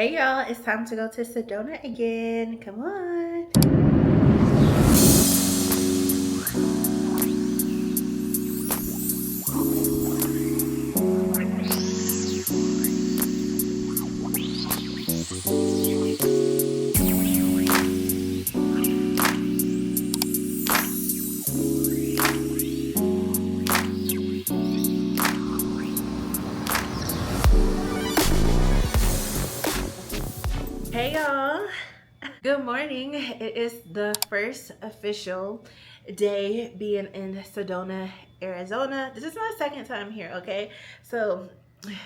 Hey y'all, it's time to go to Sedona again. Come on. Hey y'all. Good morning. It is the first official day being in Sedona, Arizona. This is my second time here, okay? So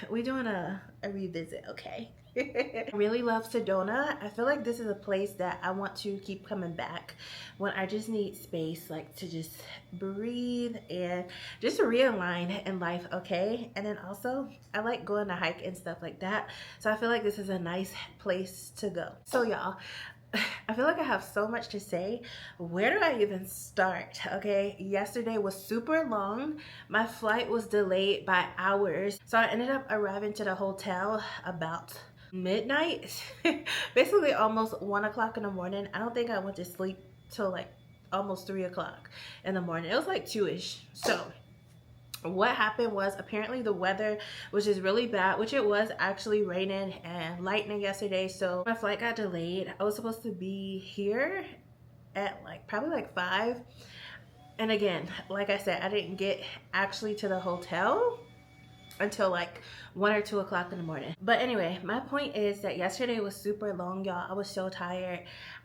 we're doing a revisit, okay? I really love Sedona. I feel like this is a place that I want to keep coming back when I just need space, like to just breathe and just realign in life, okay? And then also, I like going to hike and stuff like that. So I feel like this is a nice place to go. So y'all, I feel like I have so much to say. Where do I even start? Okay, yesterday was super long. My flight was delayed by hours. So I ended up arriving to the hotel about midnight. Basically almost 1 o'clock in the morning. I don't think I went to sleep till like almost 3 o'clock in the morning. It was like 2-ish. So what happened was apparently the weather was just really bad, which it was actually raining and lightning yesterday. So my flight got delayed. I was supposed to be here at like probably like 5. And again, like I said, I didn't get actually to the hotel until like 1 or 2 o'clock in the morning. But anyway, my point is that yesterday was super long, y'all. I was so tired.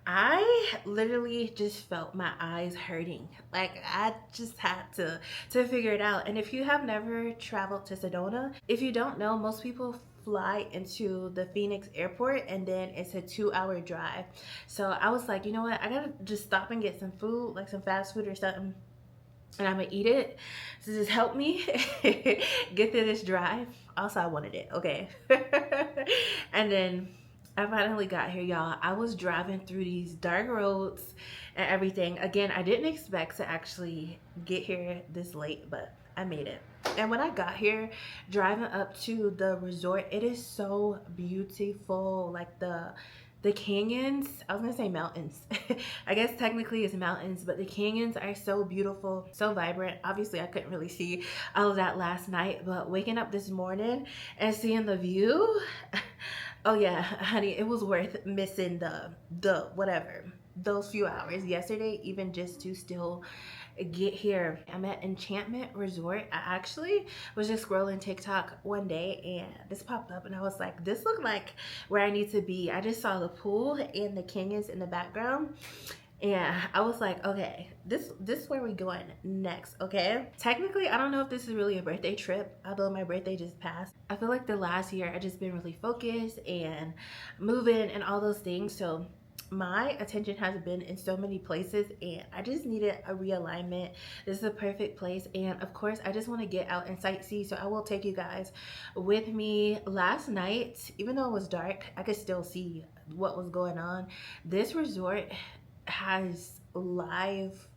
I literally just felt my eyes hurting. Like I just had to figure it out. And if you have never traveled to Sedona, if you don't know, most people fly into the Phoenix airport and then it's a 2-hour drive. So I was like, you know what, I gotta just stop and get some food, like some fast food or something, and I'm gonna eat it to just help me get through this drive. Also, I wanted it, okay? And then I finally got here, y'all. I was driving through these dark roads and everything. Again, I didn't expect to actually get here this late, but I made it. And when I got here, driving up to the resort, it is so beautiful. Like the canyons, I was gonna say mountains. I guess technically it's mountains, but the canyons are so beautiful, so vibrant. Obviously I couldn't really see all of that last night, but waking up this morning and seeing the view, oh yeah, honey, it was worth missing the whatever, those few hours yesterday, even just to still get here. I'm at Enchantment Resort. I actually was just scrolling TikTok one day and this popped up and I was like, this looked like where I need to be. I just saw the pool and the canyons in the background and I was like, okay, this is where we're going next, okay? Technically, I don't know if this is really a birthday trip, although my birthday just passed. I feel like the last year I just been really focused and moving and all those things. So my attention has been in so many places and I just needed a realignment. This is a perfect place, and of course I just want to get out and sightsee, so I will take you guys with me. Last night, even though it was dark, I could still see what was going on. This resort has live,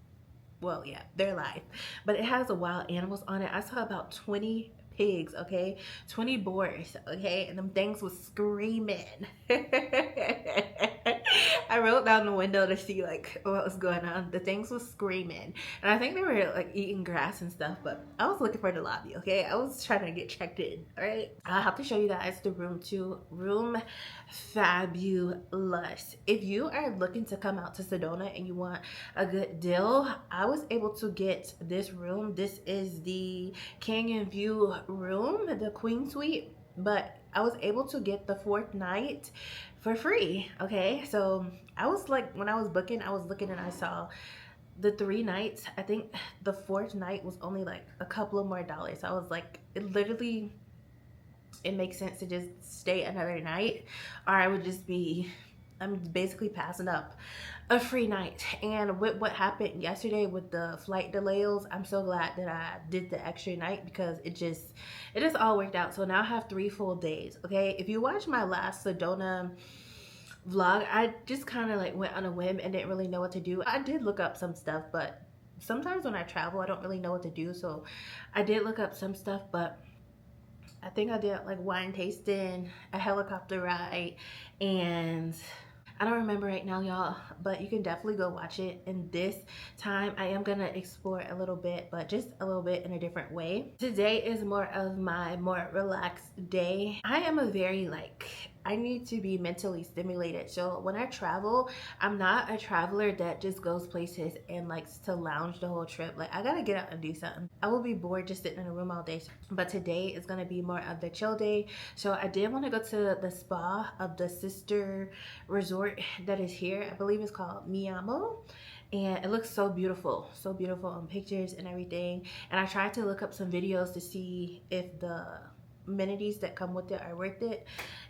well, yeah, they're live, but it has wild animals on it. I saw about 20 pigs, okay, 20 boars, okay, and them things was screaming. I rolled down the window to see like what was going on. The things was screaming and I think they were like eating grass and stuff, but I was looking for the lobby, okay? I was trying to get checked in. All right, I'll have to show you guys the room too. Room fabulous. If you are looking to come out to Sedona and you want a good deal, I was able to get this room. This is the Canyon View room, the Queen Suite, but I was able to get the 4th night for free, okay? So I was like, when I was booking, I was looking and I saw the 3 nights. I think the 4th night was only like a couple of more dollars. So I was like, it makes sense to just stay another night, or I would just be, I'm basically passing up a free night. And with what happened yesterday with the flight delays, I'm so glad that I did the extra night because it just all worked out. So now I have 3 full days, okay? If you watch my last Sedona vlog, I just kind of like went on a whim and didn't really know what to do. I did look up some stuff, but sometimes when I travel I don't really know what to do, so I did look up some stuff, but I think I did like wine tasting, a helicopter ride, and I don't remember right now, y'all, but you can definitely go watch it. And this time I am gonna explore a little bit, but just a little bit in a different way. Today is more of my more relaxed day. I am a very like, I need to be mentally stimulated. So when I travel, I'm not a traveler that just goes places and likes to lounge the whole trip. Like, I gotta get out and do something. I will be bored just sitting in a room all day. But today is gonna be more of the chill day. So I did want to go to the spa of the sister resort that is here. I believe it's called Miyamo. And it looks so beautiful on pictures and everything. And I tried to look up some videos to see if the amenities that come with it are worth it,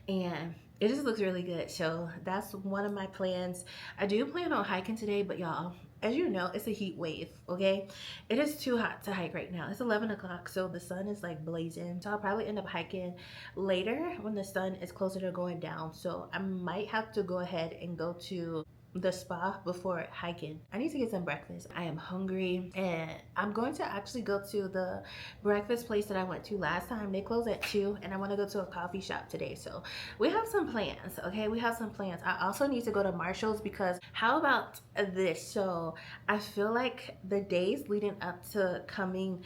and it just looks really good. So that's one of my plans. I do plan on hiking today, but y'all, as you know, it's a heat wave. Okay, it is too hot to hike right now. It's 11 o'clock, so the sun is like blazing. So I'll probably end up hiking later when the sun is closer to going down. So I might have to go ahead and go to the spa before hiking. I need to get some breakfast. I am hungry, and I'm going to actually go to the breakfast place that I went to last time. They close at 2, and I want to go to a coffee shop today. So we have some plans. Okay, we have some plans. I also need to go to Marshall's, because how about this? So I feel like the days leading up to coming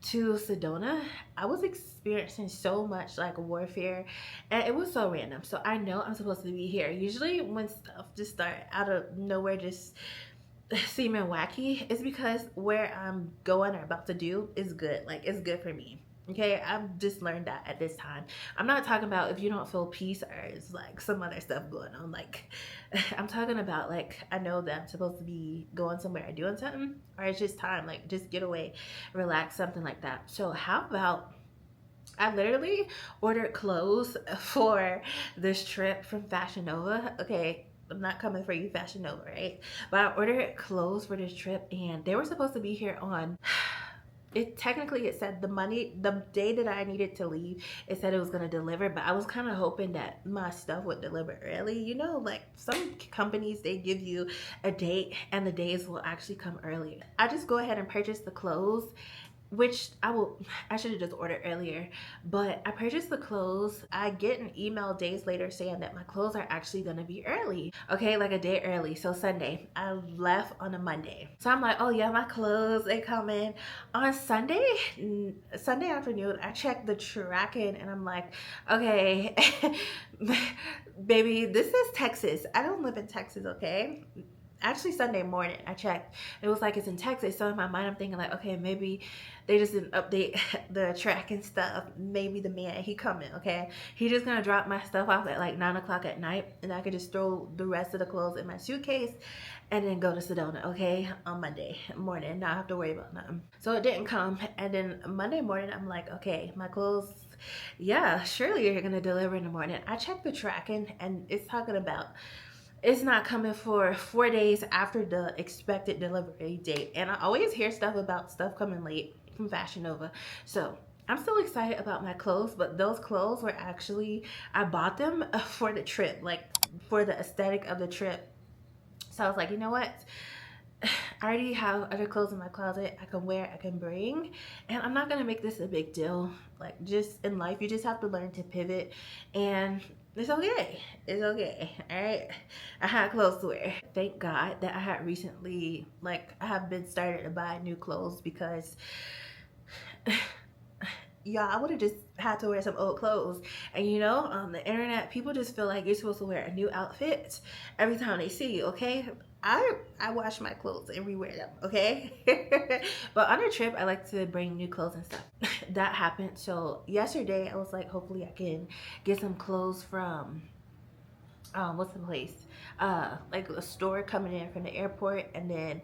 to Sedona, I was experiencing so much like warfare, and it was so random. So I know I'm supposed to be here. Usually when stuff just start out of nowhere just seeming wacky, it's because where I'm going or about to do is good. Like, it's good for me. Okay, I've just learned that at this time. I'm not talking about if you don't feel peace or it's like some other stuff going on. Like, I'm talking about like, I know that I'm supposed to be going somewhere or doing something, or it's just time, like just get away, relax, something like that. So how about I literally ordered clothes for this trip from Fashion Nova. Okay, I'm not coming for you, Fashion Nova, right? But I ordered clothes for this trip, and they were supposed to be here on it said the day that I needed to leave, it said it was going to deliver, but I was kind of hoping that my stuff would deliver early. You know, like some companies, they give you a date and the days will actually come early. I just go ahead and purchase the clothes, which I should have just ordered earlier, but I purchased the clothes. I get an email days later saying that my clothes are actually gonna be early, okay, like a day early. So Sunday, I left on a Monday, so I'm like, oh yeah, my clothes, they come in on Sunday afternoon. I checked the tracking and I'm like, okay, baby, this is Texas. I don't live in Texas, okay? Actually, Sunday morning I checked, it was like it's in Texas. So in my mind I'm thinking like, okay, maybe they just didn't update the track and stuff. Maybe the man, he coming, okay, he just gonna drop my stuff off at like 9 o'clock at night, and I could just throw the rest of the clothes in my suitcase and then go to Sedona, okay, on Monday morning, not have to worry about nothing. So it didn't come, and then Monday morning I'm like, okay, my clothes, yeah, surely you're gonna deliver in the morning. I checked the tracking and it's talking about it's not coming for 4 days after the expected delivery date. And I always hear stuff about stuff coming late from Fashion Nova. So I'm still excited about my clothes, but those clothes were actually, I bought them for the trip, like for the aesthetic of the trip. So I was like, you know what? I already have other clothes in my closet I can wear, I can bring, and I'm not gonna make this a big deal. Like, just in life, you just have to learn to pivot, and it's okay. It's okay. All right. I had clothes to wear. Thank God that I had recently, like, I have been started to buy new clothes, because y'all, I would have just had to wear some old clothes. And you know, on the internet, people just feel like you're supposed to wear a new outfit every time they see you, okay? I wash my clothes and rewear them, okay? But on a trip, I like to bring new clothes and stuff. That happened. So yesterday, I was like, hopefully I can get some clothes from, what's the place? Like a store coming in from the airport, and then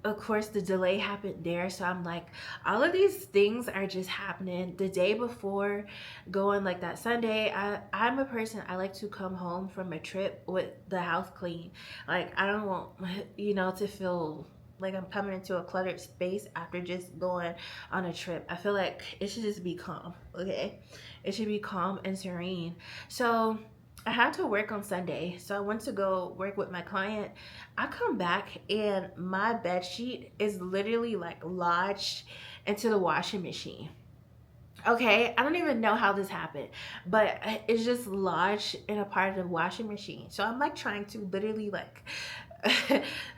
of course the delay happened there. So I'm like, all of these things are just happening the day before going. Like that Sunday, I'm a person, I like to come home from a trip with the house clean. Like, I don't want, you know, to feel like I'm coming into a cluttered space after just going on a trip. I feel like it should just be calm, okay? It should be calm and serene. So I had to work on Sunday, so I went to go work with my client. I come back and my bed sheet is literally like lodged into the washing machine. Okay, I don't even know how this happened, but it's just lodged in a part of the washing machine. So I'm like trying to literally like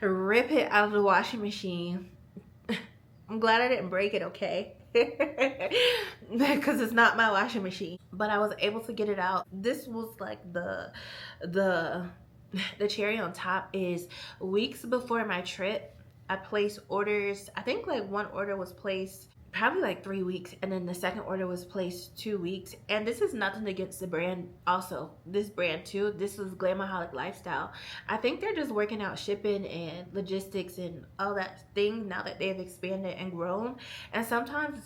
rip it out of the washing machine. I'm glad I didn't break it, okay? Because it's not my washing machine. But I was able to get it out. This was like the the cherry on top is weeks before my trip. I placed orders. I think like one order was placed probably like 3 weeks, and then the second order was placed 2 weeks. And this is nothing against the brand. Also, this brand too, this was Glamaholic Lifestyle. I think they're just working out shipping and logistics and all that thing now that they've expanded and grown. And sometimes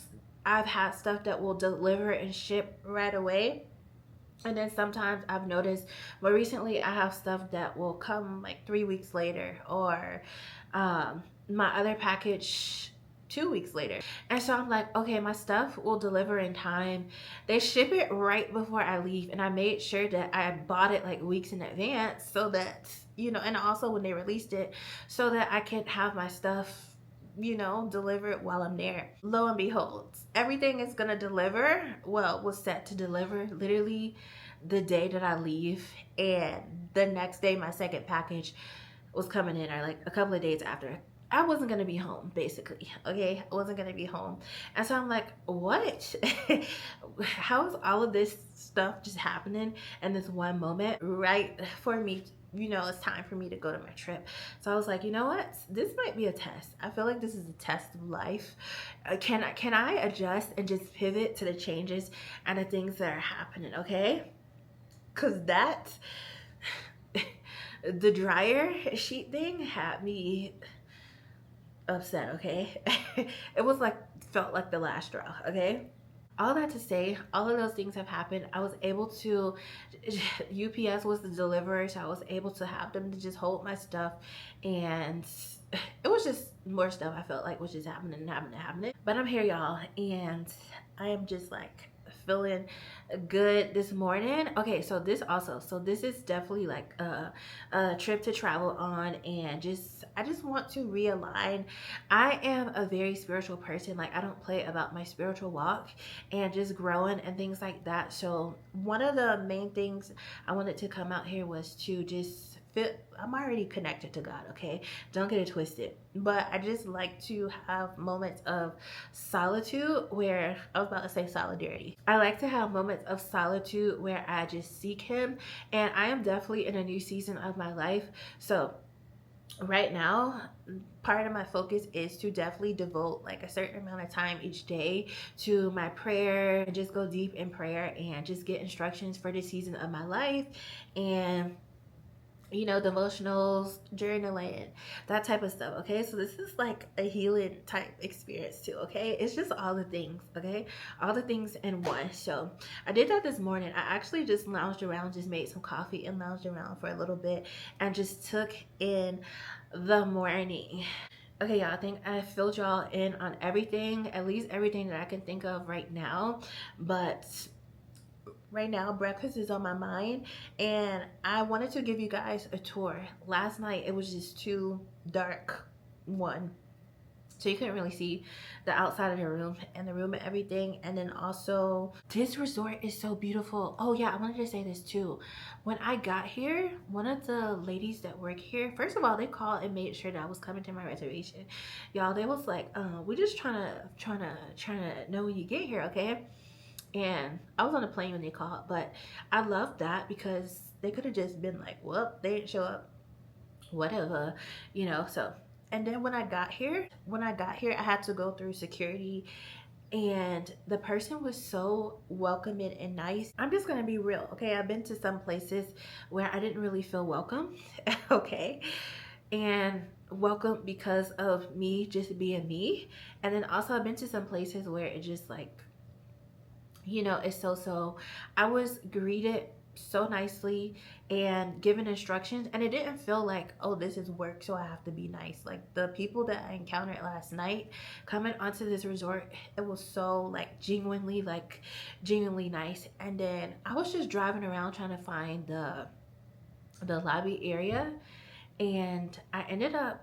I've had stuff that will deliver and ship right away, and then sometimes I've noticed more recently I have stuff that will come like 3 weeks later, or my other package 2 weeks later. And so I'm like, okay, my stuff will deliver in time. They ship it right before I leave, and I made sure that I bought it like weeks in advance so that, you know, and also when they released it, so that I can have my stuff, you know, delivered while I'm there. Lo and behold, everything is gonna deliver. Well, was set to deliver literally the day that I leave, and the next day my second package was coming in, or like a couple of days after. I wasn't gonna be home, basically. Okay, I wasn't gonna be home, and so I'm like, what? How is all of this stuff just happening in this one moment, right for me? You know, it's time for me to go to my trip. So I was like, you know what? This might be a test. I feel like this is a test of life. Can I adjust and just pivot to the changes and the things that are happening? Okay, because that the dryer sheet thing had me upset. Okay, it was like, felt like the last straw. Okay, all that to say, all of those things have happened. I was able to, UPS was the deliverer, so I was able to have them to just hold my stuff, and it was just more stuff I felt like was just happening. But I'm here, y'all, and I am just like feeling good this morning. Okay, so this also, so this is definitely like a trip to travel on, and just I just want to realign. I am a very spiritual person. Like, I don't play about my spiritual walk and just growing and things like that. So one of the main things I wanted to come out here was to just fit. I'm already connected to God, okay? Don't get it twisted. But I just like to have moments of solitude where, I was about to say solidarity. I like to have moments of solitude where I just seek Him. And I am definitely in a new season of my life. So right now, part of my focus is to definitely devote like a certain amount of time each day to my prayer, and just go deep in prayer and just get instructions for this season of my life. And, you know, devotionals, journaling, that type of stuff. Okay, so this is like a healing type experience too. Okay, it's just all the things. Okay, all the things in one. So I did that this morning. I actually just lounged around, just made some coffee and lounged around for a little bit, and just took in the morning. Okay, y'all, I think I filled y'all in on everything, at least everything that I can think of right now. But right now, breakfast is on my mind, and I wanted to give you guys a tour. Last night it was just too dark, one, so you couldn't really see the outside of the room and the room and everything. And then also, this resort is so beautiful. Oh yeah, I wanted to say this too. When I got here, one of the ladies that work here, first of all, they called and made sure that I was coming to my reservation. Y'all, they was like, we just trying to know when you get here, okay? And I was on a plane when they called, but I love that because they could have just been like, well, they didn't show up, whatever, you know. So, and then when I got here, I had to go through security, and the person was so welcoming and nice. I'm just gonna be real, okay? I've been to some places where I didn't really feel welcome, okay? And welcome because of me just being me. And then also I've been to some places where it just like, you know, it's so I was greeted so nicely and given instructions, and it didn't feel like, oh, this is work, so I have to be nice. Like, the people that I encountered last night coming onto this resort, it was so like genuinely nice. And then I was just driving around trying to find the lobby area, and I ended up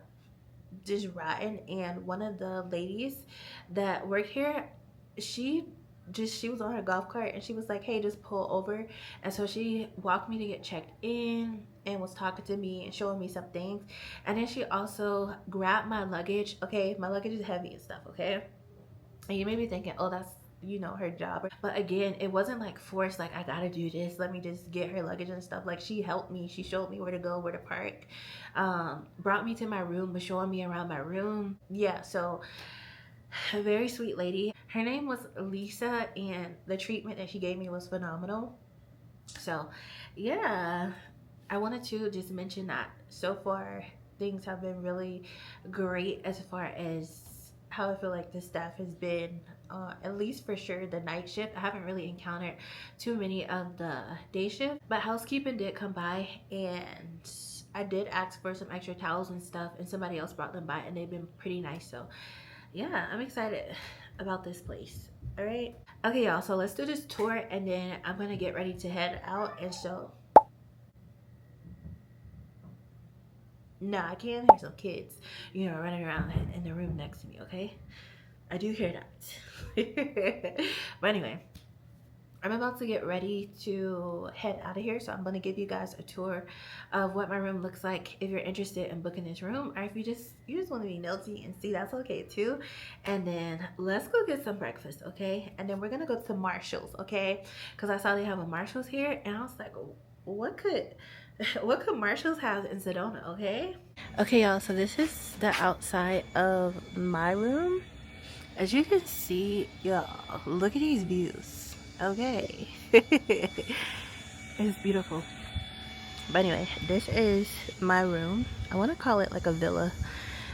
just riding, and one of the ladies that work here, she she was on her golf cart and she was like, hey, just pull over. And so she walked me to get checked in and was talking to me and showing me some things. And then she also grabbed my luggage. Okay, my luggage is heavy and stuff, okay? And you may be thinking, oh, that's, you know, her job. But again, it wasn't like forced, like I gotta do this, let me just get her luggage and stuff. Like, she helped me, she showed me where to go, where to park, brought me to my room, was showing me around my room. Yeah, so a very sweet lady. Her name was Lisa, and the treatment that she gave me was phenomenal. So yeah, I wanted to just mention that so far things have been really great as far as how I feel like the staff has been, at least for sure the night shift. I haven't really encountered too many of the day shift, but housekeeping did come by and I did ask for some extra towels and stuff, and somebody else brought them by and they've been pretty nice. So yeah, I'm excited about this place. All right, okay y'all, so let's do this tour and then I'm gonna get ready to head out. And so no, I can hear some kids, you know, running around in the room next to me. Okay, I do hear that. But anyway, I'm about to get ready to head out of here, so I'm going to give you guys a tour of what my room looks like. If you're interested in booking this room, or if you just want to be nosy and see, that's okay too. And then let's go get some breakfast, okay? And then we're gonna go to Marshall's, okay? Because I saw they have a Marshall's here, and I was like, what could Marshall's have in Sedona? Okay, y'all, so this is the outside of my room. As you can see, y'all, look at these views. Okay. It's beautiful. But anyway, this is my room. I want to call it like a villa.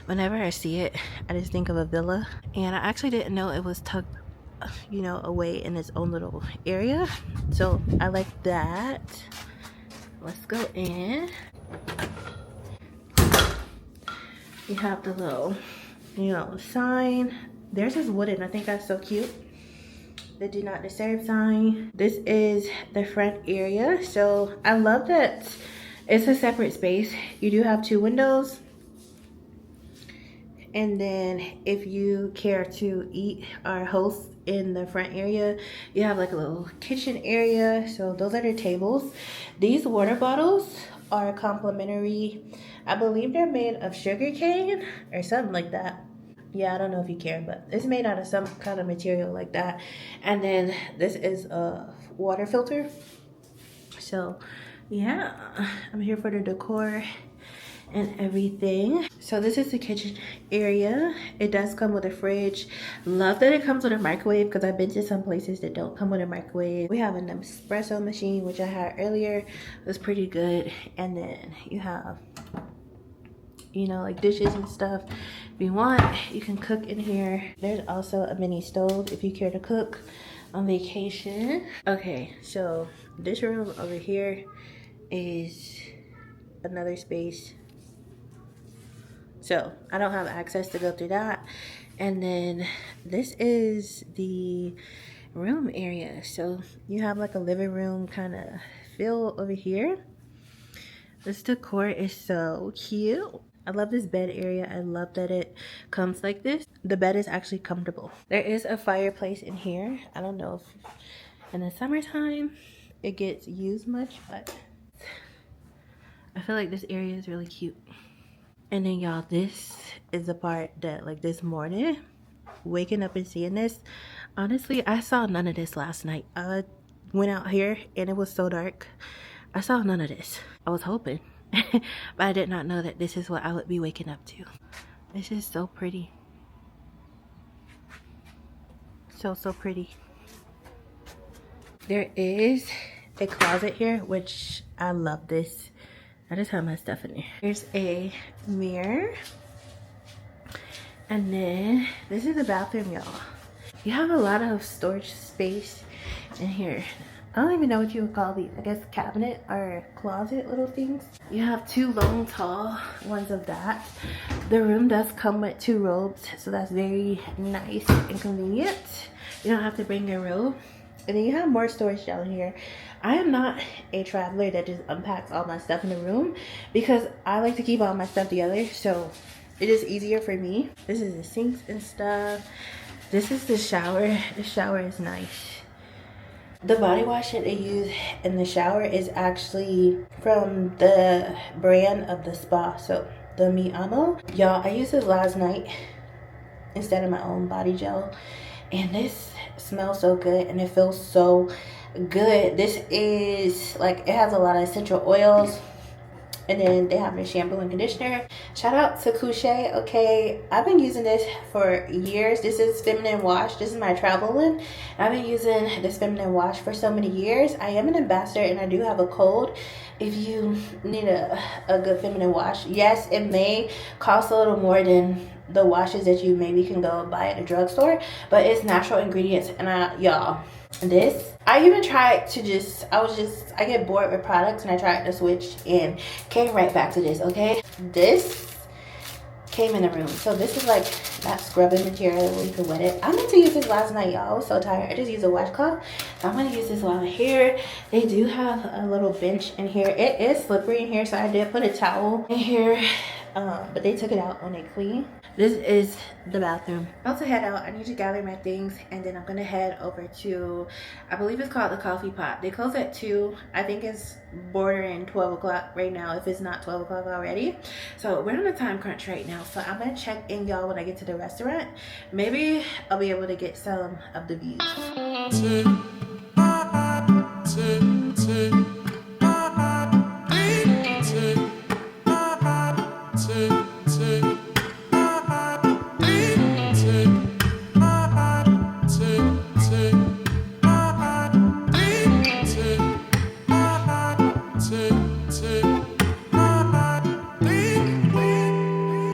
Whenever I see it, I just think of a villa. And I actually didn't know it was tucked, you know, away in its own little area. So I like that. Let's go in. You have the little, you know, sign. Theirs is wooden. I think that's so cute. The do not disturb sign. This is the front area. So I love that it's a separate space. You do have 2 windows. And then if you care to eat or host in the front area, you have like a little kitchen area. So those are the tables. These water bottles are complimentary. I believe they're made of sugar cane or something like that. Yeah, I don't know if you care, but it's made out of some kind of material like that. And then this is a water filter. So yeah, I'm here for the decor and everything. So this is the kitchen area. It does come with a fridge. Love that it comes with a microwave, because I've been to some places that don't come with a microwave. We have an espresso machine, which I had earlier. It was pretty good. And then you have, you know, like dishes and stuff. If you want, you can cook in here. There's also a mini stove if you care to cook on vacation. Okay, so this room over here is another space. So I don't have access to go through that. And then this is the room area. So you have like a living room kind of feel over here. This decor is so cute. I love this bed area. I love that it comes like this. The bed is actually comfortable. There is a fireplace in here. I don't know if in the summertime it gets used much, but I feel like this area is really cute. And then y'all, this is the part that, like, this morning, waking up and seeing this, honestly, I saw none of this last night. I went out here and it was so dark. I saw none of this. I was hoping. But I did not know that this is what I would be waking up to. This is so pretty. So pretty. There is a closet here, which I love this. I just have my stuff in there. Here's a mirror. And then this is the bathroom, y'all. You have a lot of storage space in here. I don't even know what you would call these. I guess cabinet or closet little things. You have 2 long, tall ones of that. The room does come with 2 robes, so that's very nice and convenient. You don't have to bring your robe. And then you have more storage down here. I am not a traveler that just unpacks all my stuff in the room, because I like to keep all my stuff together, so it is easier for me. This is the sinks and stuff. This is the shower. The shower is nice. The body wash that they use in the shower is actually from the brand of the spa. So the Mi Amo. Y'all, I used this last night instead of my own body gel. And this smells so good and it feels so good. This is like, it has a lot of essential oils. And then they have their shampoo and conditioner. Shout out to Kushae. Okay, I've been using this for years. This is feminine wash. This is my travel one. I've been using this feminine wash for so many years. I am an ambassador and I do have a code if you need a good feminine wash. Yes, it may cost a little more than the washes that you maybe can go buy at a drugstore, but it's natural ingredients. And y'all, this, I even tried to I get bored with products and I tried to switch and came right back to this. Okay, this came in the room. So this is like that scrubbing material where you can wet it. I meant to use this last night, y'all. I was so tired. I just used a washcloth. So I'm gonna use this while I'm here. They do have a little bench in here. It is slippery in here, so I did put a towel in here, but they took it out when they cleaned. This is the bathroom. I'm about to head out. I need to gather my things and then I'm gonna head over to, I believe it's called the Coffee Pot. They close at 2. I think it's bordering 12 o'clock right now, if it's not 12 o'clock already. So we're on a time crunch right now. So I'm gonna check in, y'all, when I get to the restaurant. Maybe I'll be able to get some of the views.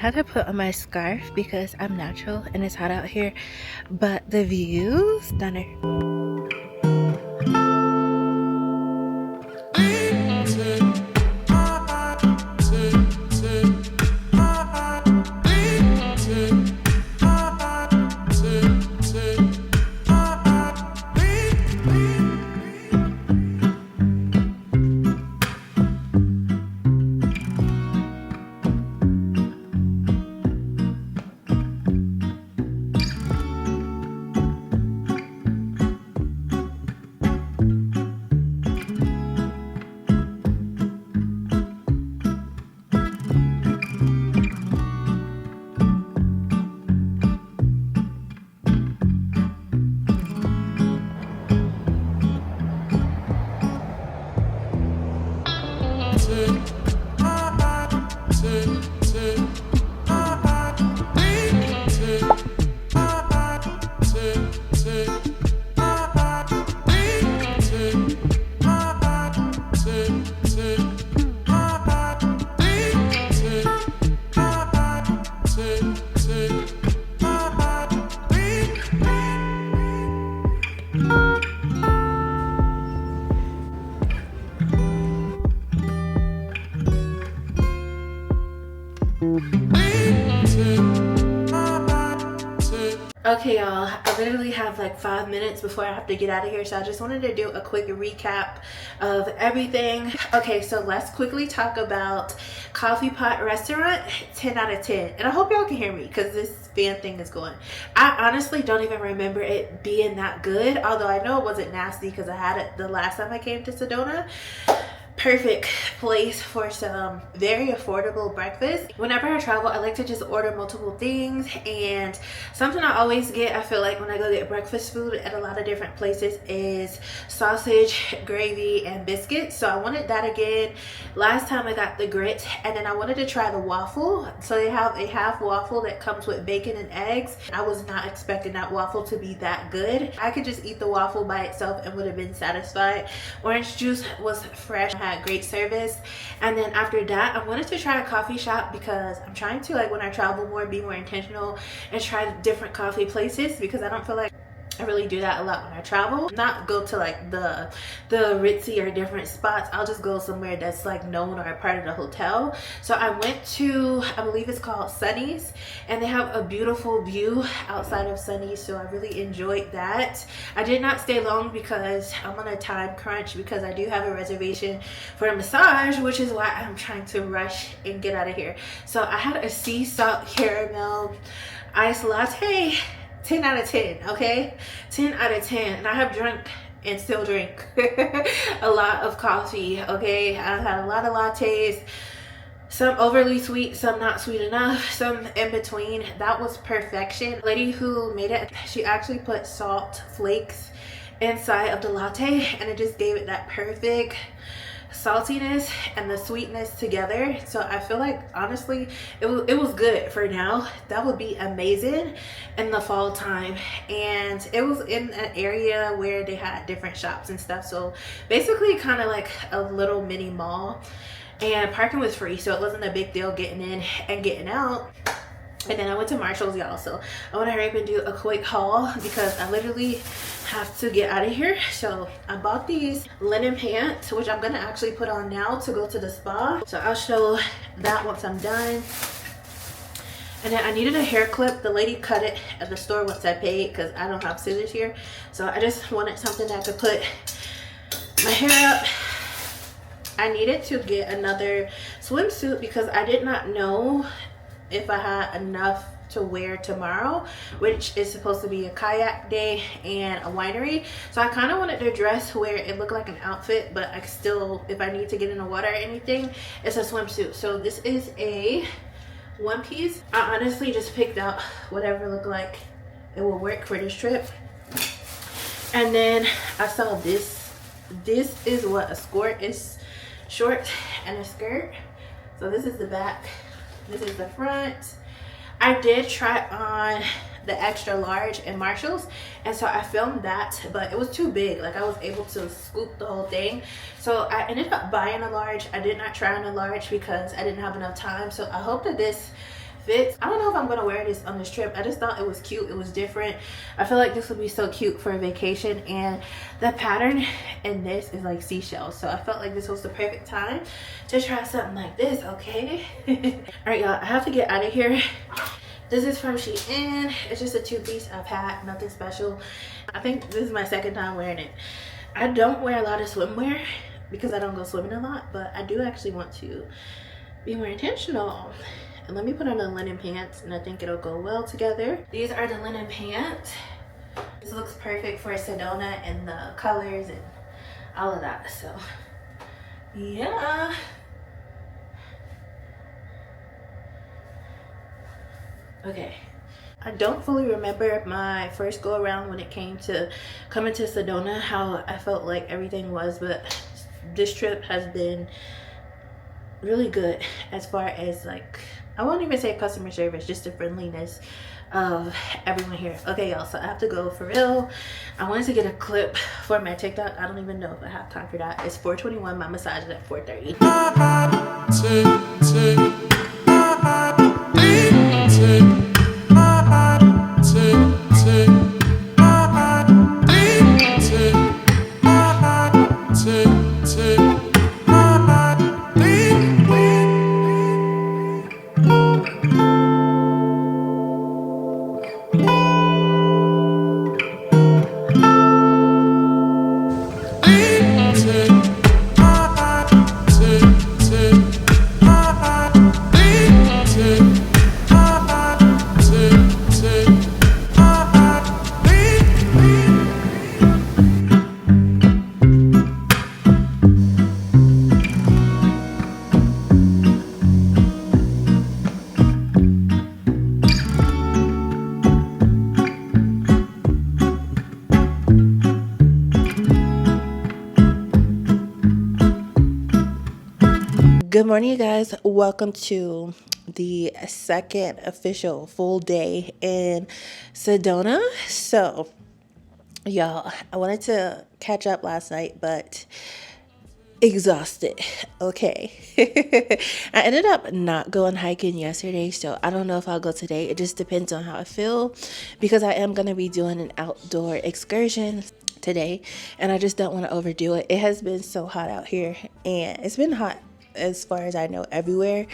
I had to put on my scarf because I'm natural and it's hot out here, but the view, stunner. Okay, y'all, I literally have like 5 minutes before I have to get out of here, so I just wanted to do a quick recap of everything. Okay, so let's quickly talk about Coffee Pot Restaurant. 10 out of 10. And I hope y'all can hear me because this fan thing is going. I honestly don't even remember it being that good, although I know it wasn't nasty because I had it the last time I came to Sedona. Perfect place for some very affordable breakfast. Whenever I travel, I like to just order multiple things, and something I always get, I feel like when I go get breakfast food at a lot of different places, is sausage, gravy, and biscuits. So I wanted that again. Last time I got the grits, and then I wanted to try the waffle. So they have a half waffle that comes with bacon and eggs. I was not expecting that waffle to be that good. I could just eat the waffle by itself and would have been satisfied. Orange juice was fresh. I had great service. And then after that, I wanted to try a coffee shop because I'm trying to, like, when I travel more, be more intentional and try different coffee places, because I don't feel like I really do that a lot when I travel. Not go to like the ritzy or different spots. I'll just go somewhere that's like known or a part of the hotel. So I went to, I believe it's called Sunny's, and they have a beautiful view outside of Sunny's, so I really enjoyed that. I did not stay long because I'm on a time crunch, because I do have a reservation for a massage, which is why I'm trying to rush and get out of here. So I had a sea salt caramel iced latte, 10 out of 10, okay? 10 out of 10. And I have drunk and still drink a lot of coffee, okay? I've had a lot of lattes, some overly sweet, some not sweet enough, some in between. That was perfection. The lady who made it, she actually put salt flakes inside of the latte, and it just gave it that perfect saltiness and the sweetness together. So I feel like honestly it was good for now. That would be amazing in the fall time. And it was in an area where they had different shops and stuff, so basically kind of like a little mini mall, and parking was free, so it wasn't a big deal getting in and getting out. And then I went to Marshall's, y'all, so I want to hurry up and do a quick haul because I literally have to get out of here. So I bought these linen pants, which I'm gonna actually put on now to go to the spa, so I'll show that once I'm done. And then I needed a hair clip. The lady cut it at the store once I paid because I don't have scissors here, so I just wanted something that could put my hair up. I needed to get another swimsuit because I did not know if I had enough to wear tomorrow, which is supposed to be a kayak day and a winery. So I kind of wanted to dress where it looked like an outfit, but I still, if I need to get in the water or anything, it's a swimsuit. So this is a one piece. I honestly just picked out whatever looked like it will work for this trip. And then I saw this. This is what a skirt is, short and a skirt. So this is the back. This is the front. I did try on the extra large in Marshall's, and so I filmed that, but it was too big. Like, I was able to scoop the whole thing, so I ended up buying a large. I did not try on a large because I didn't have enough time. So I hope that this fits. I don't know if I'm gonna wear this on this trip. I just thought it was cute. It was different. I feel like this would be so cute for a vacation, and the pattern in this is like seashells, so I felt like this was the perfect time to try something like this, okay? All right, y'all, I have to get out of here. This is from Shein. It's just a two-piece I've had, nothing special. I think this is my second time wearing it. I don't wear a lot of swimwear because I don't go swimming a lot, but I do actually want to be more intentional. And let me put on the linen pants, and I think it'll go well together. These are the linen pants. This looks perfect for Sedona and the colors and all of that. So yeah. Okay. I don't fully remember my first go around when it came to coming to Sedona, how I felt like everything was, but this trip has been really good as far as, like, I won't even say customer service, just the friendliness of everyone here. Okay, y'all, so I have to go for real. I wanted to get a clip for my TikTok. I don't even know if I have time for that. It's 4:21. My massage is at 4:30. Good morning, you guys. Welcome to the second official full day in Sedona. So, y'all, I wanted to catch up last night, but exhausted. Okay. I ended up not going hiking yesterday, so I don't know if I'll go today. It just depends on how I feel, because I am going to be doing an outdoor excursion today, and I just don't want to overdo it. It has been so hot out here, and it's been hot as far as I know everywhere,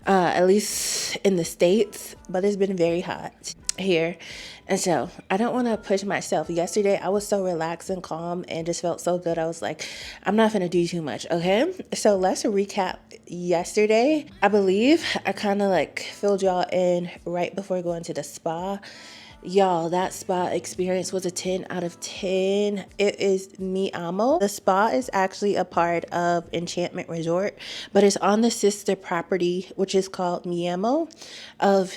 at least in the States, but it's been very hot here. And so I don't want to push myself. Yesterday I was so relaxed and calm and just felt so good. I was like, I'm not gonna do too much. Okay, so let's recap yesterday. I believe I kind of like filled y'all in right before going to the spa, Y'all, that spa experience was a 10 out of 10. It is Mi Amo. The spa is actually a part of Enchantment Resort, but it's on the sister property, which is called Mi Amo of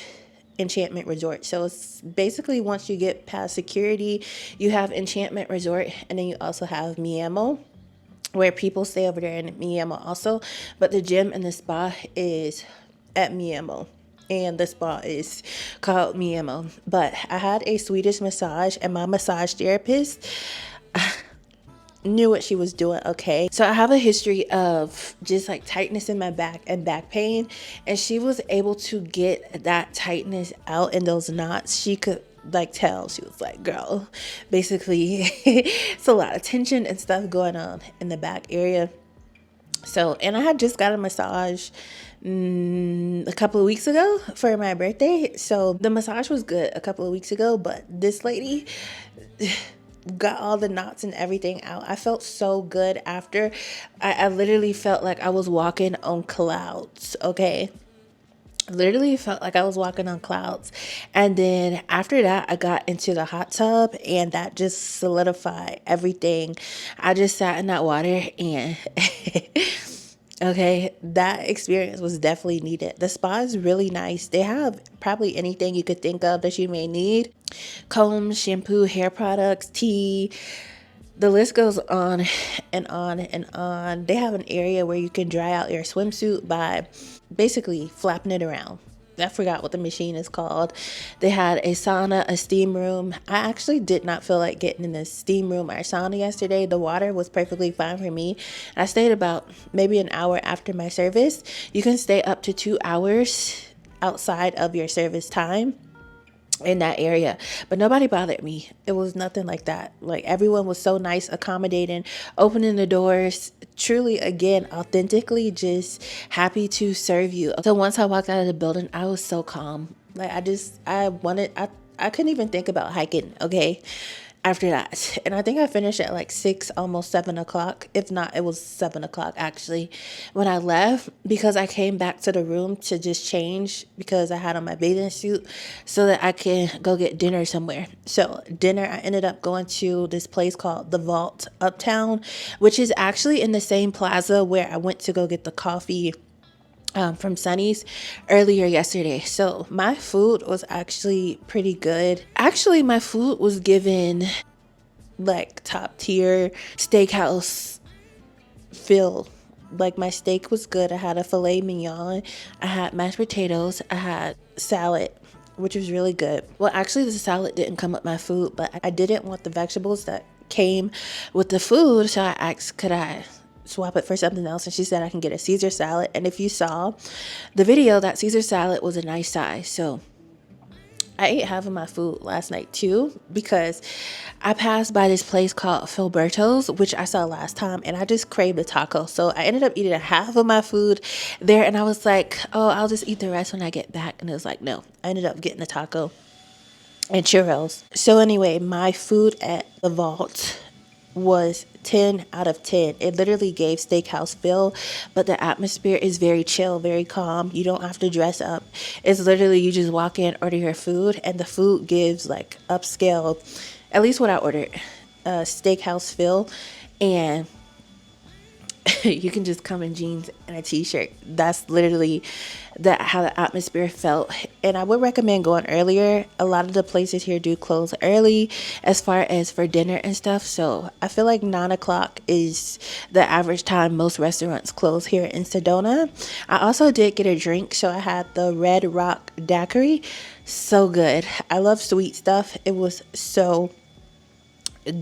Enchantment Resort. So it's basically once you get past security, you have Enchantment Resort, and then you also have Mi Amo, where people stay over there in Mi Amo also. But the gym and the spa is at Mi Amo, and the spa is called Mi Amo. But I had a Swedish massage, and my massage therapist knew what she was doing, okay? So I have a history of just like tightness in my back and back pain, and she was able to get that tightness out in those knots. She could like tell. She was like, girl, basically it's a lot of tension and stuff going on in the back area. So, and I had just got a massage a couple of weeks ago for my birthday. So the massage was good a couple of weeks ago, but this lady got all the knots and everything out. I felt so good after. I literally felt like I was walking on clouds, okay? Literally felt like I was walking on clouds. And then after that, I got into the hot tub, and that just solidified everything. I just sat in that water and okay, that experience was definitely needed. The spa is really nice. They have probably anything you could think of that you may need: combs, shampoo, hair products, tea. The list goes on and on and on. They have an area where you can dry out your swimsuit by basically flapping it around. I forgot what the machine is called. They had a sauna, a steam room. I actually did not feel like getting in the steam room or sauna yesterday. The water was perfectly fine for me. I stayed about maybe an hour after my service. You can stay up to 2 hours outside of your service time in that area, but nobody bothered me. It was nothing like that. Like, everyone was so nice, accommodating, opening the doors, truly, again, authentically just happy to serve you. So once I walked out of the building, I was so calm. Like, I couldn't even think about hiking, okay, after that. And I think I finished at like 6, almost 7 o'clock. If not, it was 7 o'clock actually when I left, because I came back to the room to just change because I had on my bathing suit so that I can go get dinner somewhere. So dinner, I ended up going to this place called The Vault Uptown, which is actually in the same plaza where I went to go get the coffee from Sunny's earlier yesterday. So my food was actually pretty good. Actually, my food was given like top tier steakhouse feel. Like, my steak was good. I had a filet mignon. I had mashed potatoes. I had salad, which was really good. Well, actually, the salad didn't come with my food, but I didn't want the vegetables that came with the food. So I asked, could I swap it for something else? And she said I can get a Caesar salad. And if you saw the video, that Caesar salad was a nice size. So I ate half of my food last night too, because I passed by this place called Filberto's, which I saw last time, and I just craved a taco. So I ended up eating half of my food there, and I was like, oh, I'll just eat the rest when I get back. And it was like, no, I ended up getting a taco and churros. So anyway, my food at the Vault was 10 out of 10. It literally gave steakhouse feel, but the atmosphere is very chill, very calm. You don't have to dress up. It's literally, you just walk in, order your food, and the food gives like upscale, at least what I ordered, steakhouse feel. And you can just come in jeans and a t-shirt. That's literally how the atmosphere felt. And I would recommend going earlier. A lot of the places here do close early as far as for dinner and stuff. So I feel like 9 o'clock is the average time most restaurants close here in Sedona. I also did get a drink. So I had the Red Rock daiquiri. So good. I love sweet stuff. It was so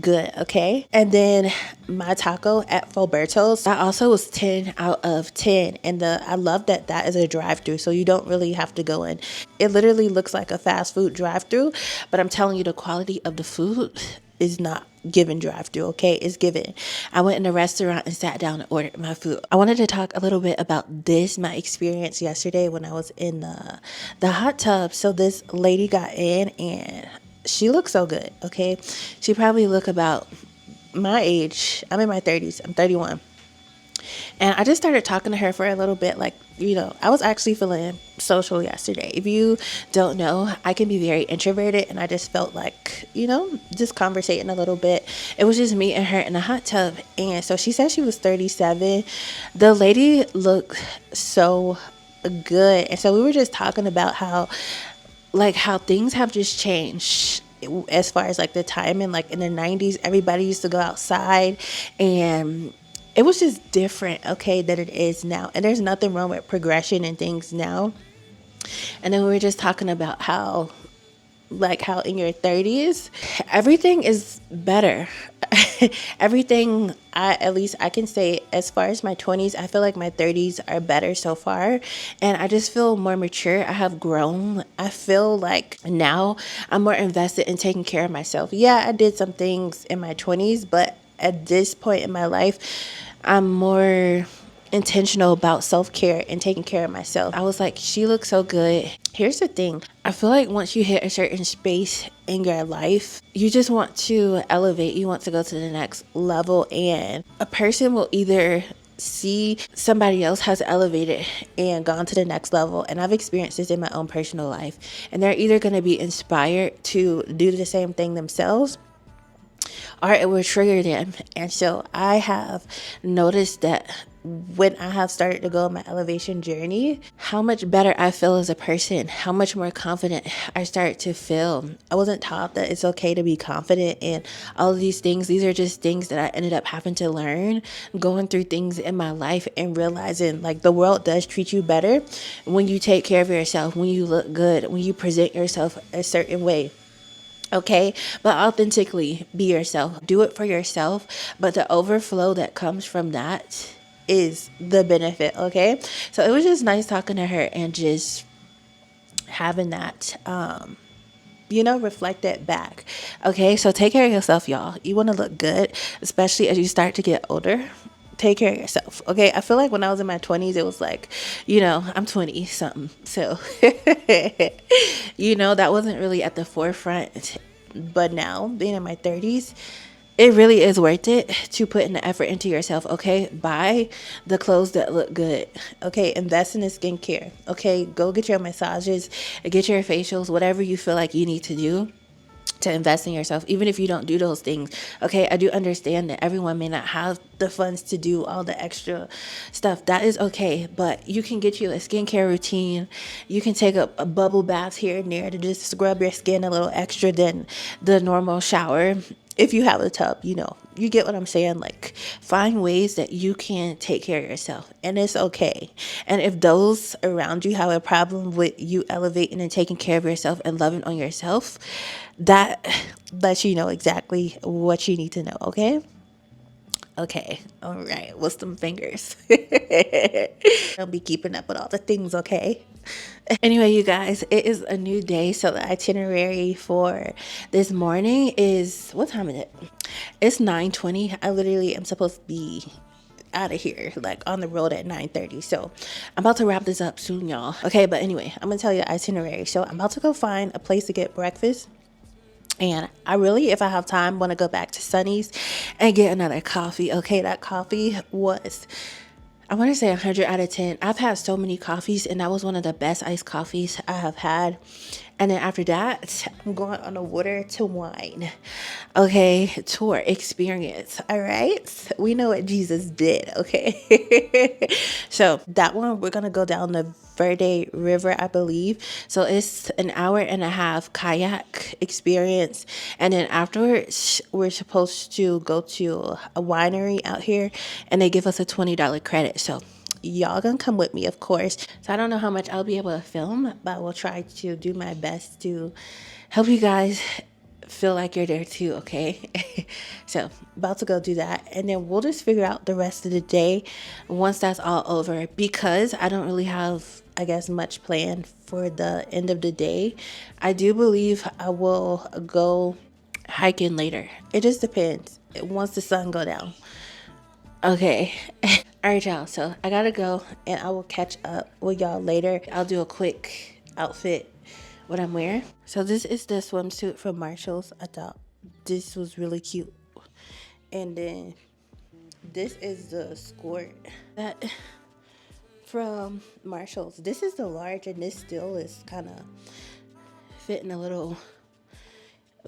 good, okay? And then my taco at Filberto's, that also was 10 out of 10. And I love that is a drive-through, so you don't really have to go in. It literally looks like a fast food drive-through, but I'm telling you, the quality of the food is not given drive-through, okay? It's given. I went in a restaurant and sat down and ordered my food. I wanted to talk a little bit about my experience yesterday when I was in the hot tub. So this lady got in, and she looked so good, okay? She probably looked about my age. I'm in my 30s. I'm 31. And I just started talking to her for a little bit. Like, you know, I was actually feeling social yesterday. If you don't know, I can be very introverted, and I just felt like, you know, just conversating a little bit. It was just me and her in a hot tub. And so she said she was 37. The lady looked so good. And so we were just talking about how things have just changed as far as like the time. And like in the 90s, everybody used to go outside, and it was just different, okay, than it is now. And there's nothing wrong with progression and things now. And then we were just talking about how in your 30s everything is better. Everything, at least I can say, as far as my 20s, I feel like my 30s are better so far, and I just feel more mature. I have grown. I feel like now I'm more invested in taking care of myself. Yeah, I did some things in my 20s, but at this point in my life, I'm more intentional about self-care and taking care of myself. I was like, she looks so good. Here's the thing. I feel like once you hit a certain space in your life, you just want to elevate. You want to go to the next level, and a person will either see somebody else has elevated and gone to the next level, and I've experienced this in my own personal life, and they're either going to be inspired to do the same thing themselves, or it will trigger them. And so I have noticed that when I have started to go on my elevation journey, how much better I feel as a person, how much more confident I start to feel. I wasn't taught that it's okay to be confident in all of these things. These are just things that I ended up having to learn, going through things in my life and realizing like the world does treat you better when you take care of yourself, when you look good, when you present yourself a certain way. Okay, but authentically be yourself. Do it for yourself, but the overflow that comes from that is the benefit. Okay, so it was just nice talking to her and just having that reflect that back. Okay, so take care of yourself, y'all. You want to look good, especially as you start to get older. Take care of yourself. Okay, I feel like when I was in my 20s, it was like, I'm 20 something, so that wasn't really at the forefront. But now, being in my 30s, it really is worth it to put in the effort into yourself. Okay, buy the clothes that look good. Okay, invest in the skincare. Okay, go get your massages, get your facials, whatever you feel like you need to do to invest in yourself, even if you don't do those things. Okay, I do understand that everyone may not have the funds to do all the extra stuff. That is okay, but you can get you a skincare routine. You can take a bubble bath here and there to just scrub your skin a little extra than the normal shower. If you have a tub, you get what I'm saying. Like, find ways that you can take care of yourself, and it's okay. And if those around you have a problem with you elevating and taking care of yourself and loving on yourself, that lets you know exactly what you need to know. Okay, all right, with some fingers. Don't be keeping up with all the things, okay? Anyway, you guys, it is a new day. So the itinerary for this morning is, what time is it? It's 9:20. I literally am supposed to be out of here, like on the road at 9:30. So I'm about to wrap this up soon, y'all. Okay, but anyway, I'm gonna tell you the itinerary. So I'm about to go find a place to get breakfast. And I really, if I have time, want to go back to Sunny's and get another coffee. Okay, that coffee was, I want to say 100 out of 10. I've had so many coffees, and that was one of the best iced coffees I have had. And then after that, I'm going on a water to wine, okay, tour experience. All right, we know what Jesus did, okay. So that one, we're gonna go down the Verde River, I believe. So it's an hour and a half kayak experience, and then afterwards, we're supposed to go to a winery out here, and they give us a $20 credit. So y'all gonna come with me, of course. So I don't know how much I'll be able to film, but I will try to do my best to help you guys feel like you're there too, okay? So about to go do that, and then we'll just figure out the rest of the day once that's all over, because I don't really have, I guess, much planned for the end of the day. I do believe I will go hiking later. It just depends once the sun go down. Okay. All right, y'all. So I gotta go, and I will catch up with y'all later. I'll do a quick outfit, what I'm wearing. So this is the swimsuit from Marshall's. I thought this was really cute. And then This is the squirt that from Marshall's. This is the large, and this still is kind of fitting a little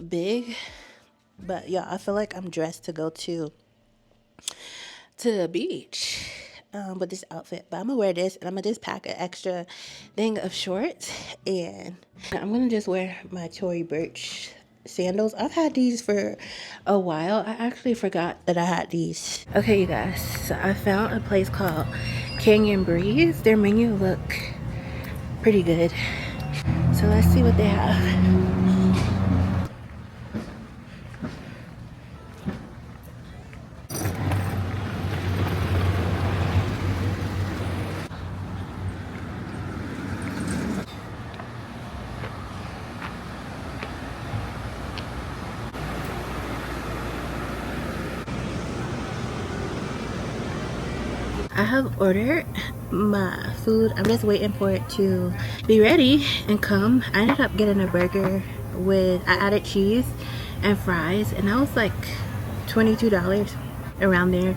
big. But yeah, I feel like I'm dressed to go to the beach with this outfit. But I'm gonna wear this, and I'm gonna just pack an extra thing of shorts, and I'm gonna just wear my Tory Burch sandals. I've had these for a while. I actually forgot that I had these. Okay, you guys, so I found a place called Canyon Breeze. Their menu look pretty good, so let's see what they have. I have ordered my food. I'm just waiting for it to be ready and come. I ended up getting a burger with, I added cheese and fries, and that was like $22 around there.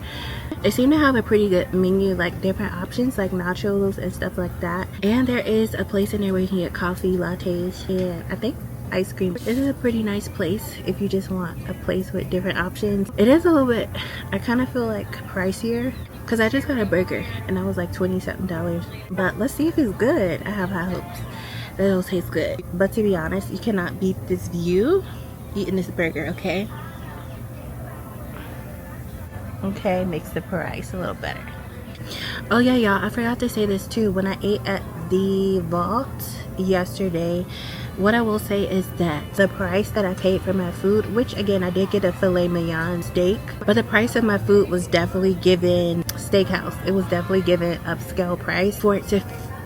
They seem to have a pretty good menu, like different options like nachos and stuff like that. And there is a place in there where you can get coffee, lattes, and I think ice cream. This is a pretty nice place if you just want a place with different options. It is a little bit, I kind of feel like pricier because I just got a burger and that was like $20-something. But let's see if it's good. I have high hopes that it'll taste good. But to be honest, you cannot beat this view eating this burger, okay? Okay, makes the price a little better. Oh yeah, y'all, I forgot to say this too. When I ate at the vault yesterday, what I will say is that the price that I paid for my food, which again I did get a filet mignon steak, but the price of my food was definitely given steakhouse. It was definitely given upscale price for it to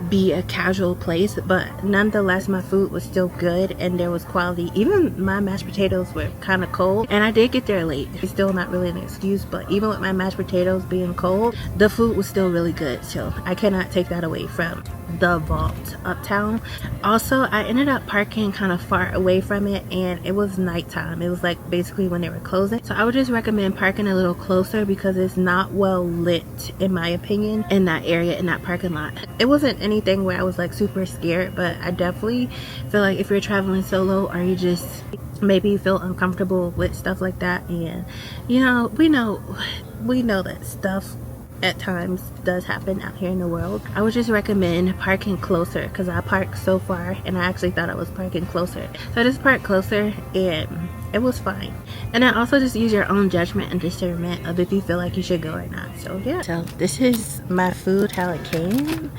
be a casual place, but nonetheless my food was still good and there was quality. Even my mashed potatoes were kind of cold, and I did get there late. It's still not really an excuse, but even with my mashed potatoes being cold, the food was still really good, so I cannot take that away from the vault uptown. Also, I ended up parking kind of far away from it, and it was nighttime. It was like basically when they were closing, so I would just recommend parking a little closer because it's not well lit in my opinion in that area, in that parking lot. It wasn't anything where I was like super scared, but I definitely feel like if you're traveling solo or you just maybe feel uncomfortable with stuff like that, and you know, we know that stuff at times does happen out here in the world, I would just recommend parking closer because I parked so far and I actually thought I was parking closer, so I just parked closer and it was fine. And then also just use your own judgment and discernment of if you feel like you should go or not. So yeah, so this is my food, how it came.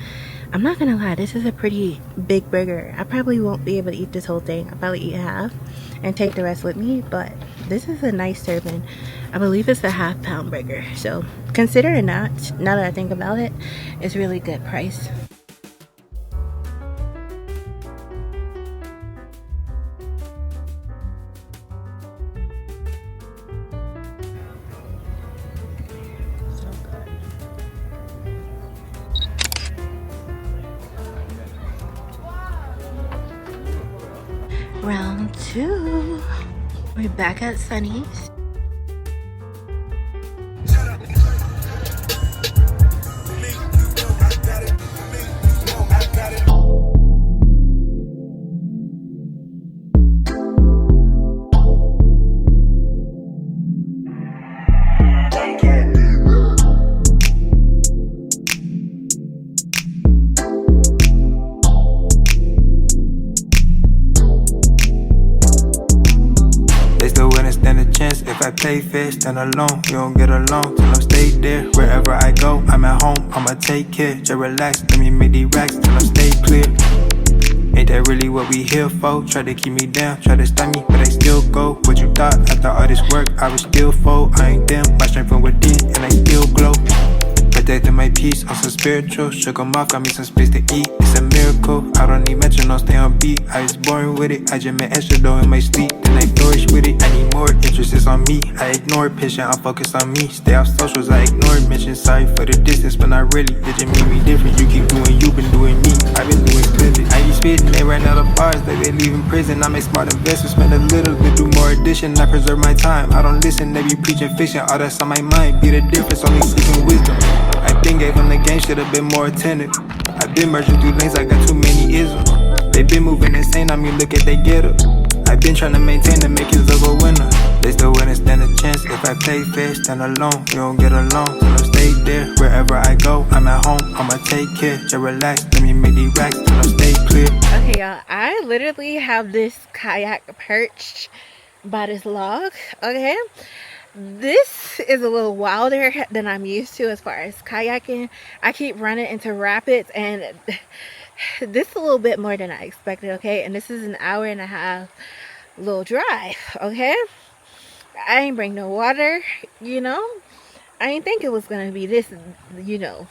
I'm not gonna lie, this is a pretty big burger. I probably won't be able to eat this whole thing. I'll probably eat half and take the rest with me, but this is a nice serving. I believe it's a half-pound burger, so consider it not. Now that I think about it, it's really good price. Round two. We're back at Sunny's. If I play fair, stand alone, you don't get along. Till I'm stay there, wherever I go, I'm at home, I'ma take care. Just relax, let me make these racks till I stay clear. Ain't that really what we here for? Try to keep me down, try to stop me, but I still go. What you thought, after all this work, I was still fold. I ain't them, my strength from within, and I still glow. Protecting my peace, I'm so spiritual. Shook 'em off, got me some space to eat. It's a miracle, I don't need metronome, stay on beat. I was born with it, I just made extra dough in my sleep. Then I flourish with it, I need more interest, on me. I ignore patient, I'm focused on me. Stay off socials, I ignore mention. Sorry for the distance, when I not really. It just made me different. You keep doing you, been doing me. I've been doing splendid. I be spitting, they ran out of bars, like they leaving prison. I make smart investments, spend a little bit, do more addition. I preserve my time, I don't listen, they be preaching fiction. All that's on my mind, be the difference, only seeking wisdom. I been gave them the game, should've been more attentive. I've been merging through lanes, I got too many isms. They been moving insane, I mean look at they get up. I've been trying to maintain to make it look a winner. They still wouldn't stand a chance if I play fair, stand alone. You don't get along, so I'll stay there. Wherever I go, I'm at home, I'ma take care. Just relax, let me make these racks till I stay clear. Okay, y'all, I literally have this kayak perched by this log, okay? This is a little wilder than I'm used to as far as kayaking. I keep running into rapids, and this is a little bit more than I expected, okay? And this is an hour and a half little drive, okay? I ain't bring no water, you know? I didn't think it was gonna be this, you know,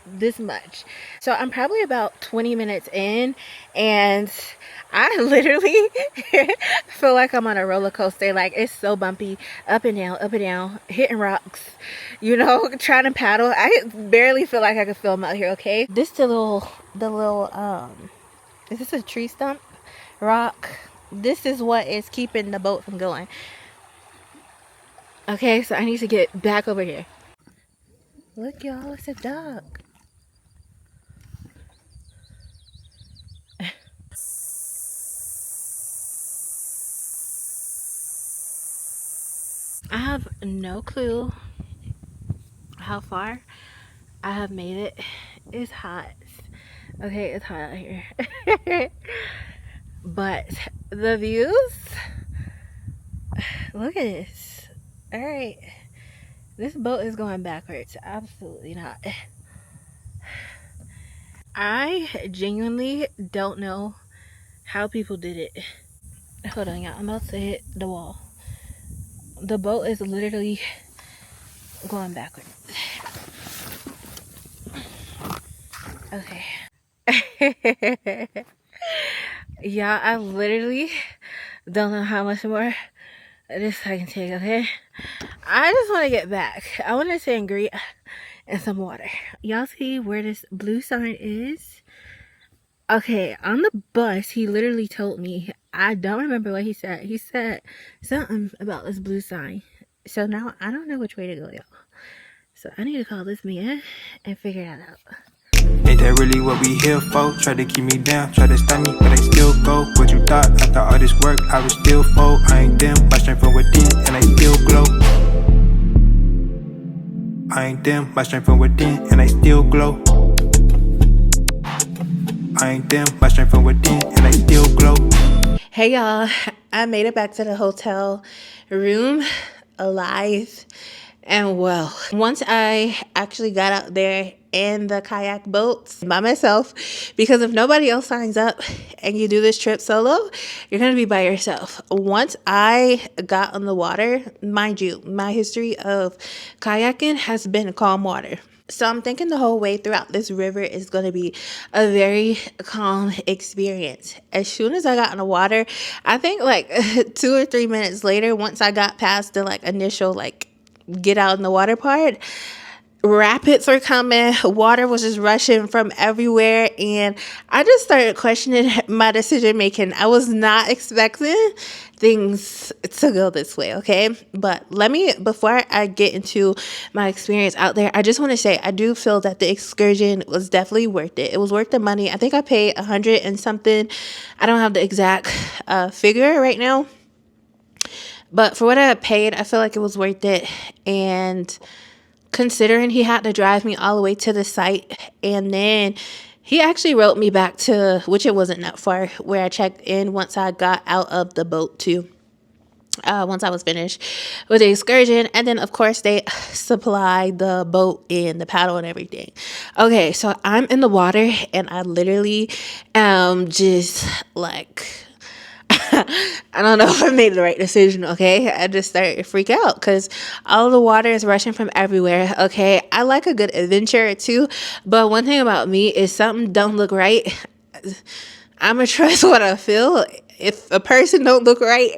this much. So I'm probably about 20 minutes in, and I literally feel like I'm on a roller coaster. Like, it's so bumpy, up and down, hitting rocks, you know, trying to paddle. I barely feel like I could film out here, okay? This the little is this a tree stump? Rock. This is what is keeping the boat from going. Okay, so I need to get back over here. Look, y'all, it's a duck. I have no clue how far I have made it. It's hot. Okay, it's hot out here. But the views, look at this. All right, this boat is going backwards. Absolutely not. I genuinely don't know how people did it. Hold on, y'all, I'm about to hit the wall. The boat is literally going backwards. Okay. Yeah, I literally don't know how much more this I can take, okay? I just want to get back. I want to sangria and some water. Y'all see where this blue sign is? Okay, on the bus, he literally told me, I don't remember what he said. He said something about this blue sign. So now I don't know which way to go, y'all. So I need to call this man and figure that out. Ain't that really what we here for? Try to keep me down, try to stop me, but I still go. What you thought, after all this work, I was still full. I ain't them, my strength from within, and I still glow. I ain't them, my strength from within, and I still glow. I ain't them, my strength from within, and I still glow. Hey y'all, I made it back to the hotel room alive and well. Once I actually got out there in the kayak boats by myself, because if nobody else signs up and you do this trip solo, you're gonna be by yourself. Once I got on the water, mind you, my history of kayaking has been calm water. So I'm thinking the whole way throughout this river is going to be a very calm experience. As soon as I got in the water, I think like 2 or 3 minutes later, once I got past the like initial like get out in the water part, rapids were coming, water was just rushing from everywhere, and I just started questioning my decision making. I was not expecting things to go this way, okay? But before I get into my experience out there, I just want to say I do feel that the excursion was definitely worth it. It was worth the money. I think I paid $100 and something. I don't have the exact figure right now, but for what I paid, I feel like it was worth it. And considering he had to drive me all the way to the site, and then he actually wrote me back to, which it wasn't that far, where I checked in once I got out of the boat too. Once I was finished with the excursion, and then of course they supplied the boat and the paddle and everything. Okay, so I'm in the water and I literally am just like, I don't know if I made the right decision, okay? I just started to freak out because all the water is rushing from everywhere, okay? I like a good adventure too, but one thing about me is something don't look right, I'm gonna trust what I feel. If a person don't look right,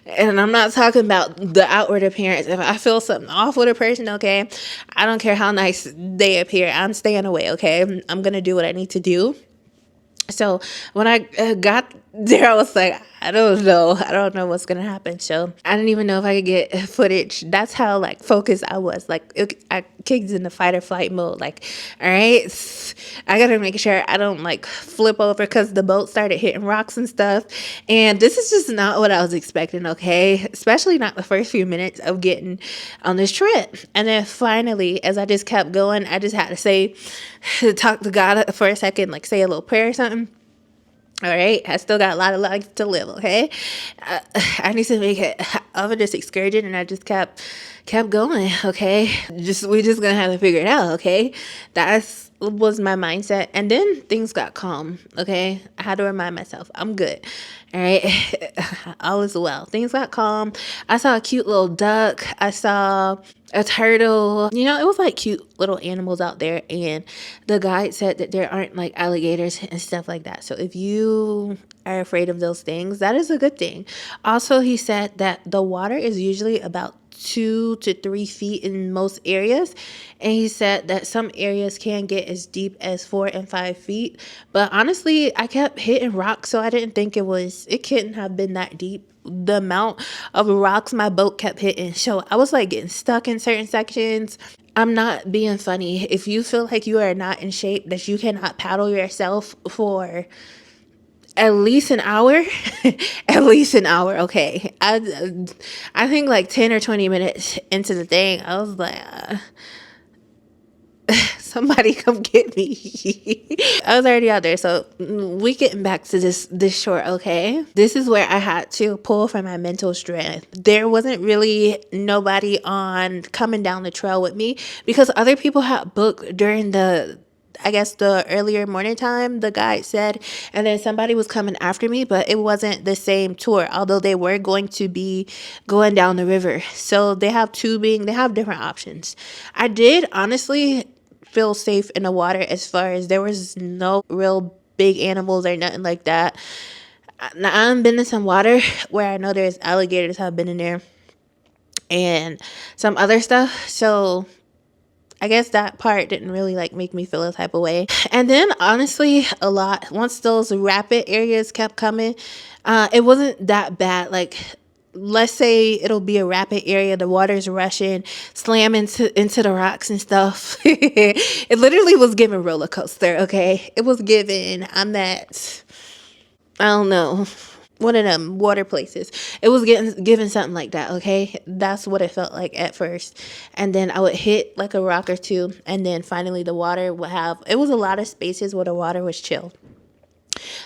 and I'm not talking about the outward appearance, if I feel something off with a person, okay, I don't care how nice they appear, I'm staying away, okay? I'm gonna do what I need to do. So when I got there, I was like, I don't know. I don't know what's going to happen. So I didn't even know if I could get footage. That's how like focused I was. Like I kicked in the fight or flight mode. Like, all right, I got to make sure I don't like flip over because the boat started hitting rocks and stuff. And this is just not what I was expecting, okay? Especially not the first few minutes of getting on this trip. And then finally, as I just kept going, I just had to say, talk to God for a second, like say a little prayer or something. All right, I still got a lot of life to live. Okay, I need to make it of this excursion, and I just kept going. Okay, we just gonna have to figure it out. Okay, that's was my mindset, and then things got calm. Okay, I had to remind myself I'm good. All right, all is well. Things got calm. I saw a cute little duck. I saw a turtle. You know, it was like cute little animals out there. And the guide said that there aren't like alligators and stuff like that. So if you are afraid of those things, that is a good thing. Also, he said that the water is usually about 2 to 3 feet in most areas, and he said that some areas can get as deep as 4 and 5 feet. But honestly, I kept hitting rocks, so I didn't think it couldn't have been that deep, the amount of rocks my boat kept hitting. So I was like getting stuck in certain sections. I'm not being funny. If you feel like you are not in shape, that you cannot paddle yourself for at least an hour, at least an hour. Okay. I think like 10 or 20 minutes into the thing, I was like, somebody come get me. I was already out there. So we getting back to this shore. Okay, this is where I had to pull from my mental strength. There wasn't really nobody on coming down the trail with me because other people had booked during the, I guess, the earlier morning time, the guide said, and then somebody was coming after me, but it wasn't the same tour, although they were going to be going down the river. So they have tubing, they have different options. I did honestly feel safe in the water as far as there was no real big animals or nothing like that. Now, I've been in some water where I know there's alligators have been in there and some other stuff. So I guess that part didn't really like make me feel a type of way. And then honestly, a lot, once those rapid areas kept coming, it wasn't that bad. Like, let's say it'll be a rapid area, the water's rushing, slamming into the rocks and stuff. It literally was giving roller coaster, okay? It was giving, I'm at, I don't know, one of them water places. It was given something like that, okay? That's what it felt like at first. And then I would hit like a rock or two, and then finally the water would have, it was a lot of spaces where the water was chill.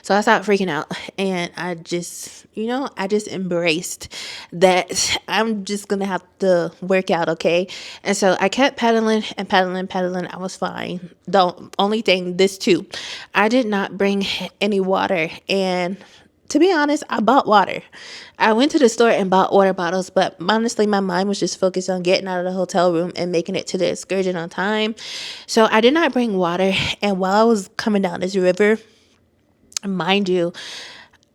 So I started freaking out, and I just, I just embraced that I'm just going to have to work out, okay? And so I kept pedaling and pedaling, pedaling. I was fine. The only thing, this too, I did not bring any water. And to be honest, I bought water. I went to the store and bought water bottles, but honestly, my mind was just focused on getting out of the hotel room and making it to the excursion on time. So I did not bring water. And while I was coming down this river, mind you,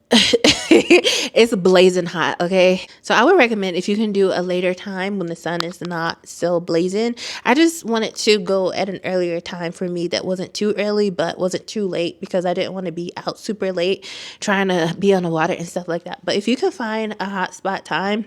it's blazing hot, okay? So I would recommend if you can do a later time when the sun is not still blazing. I just wanted to go at an earlier time for me that wasn't too early but wasn't too late, because I didn't want to be out super late trying to be on the water and stuff like that. But if you can find a hot spot time,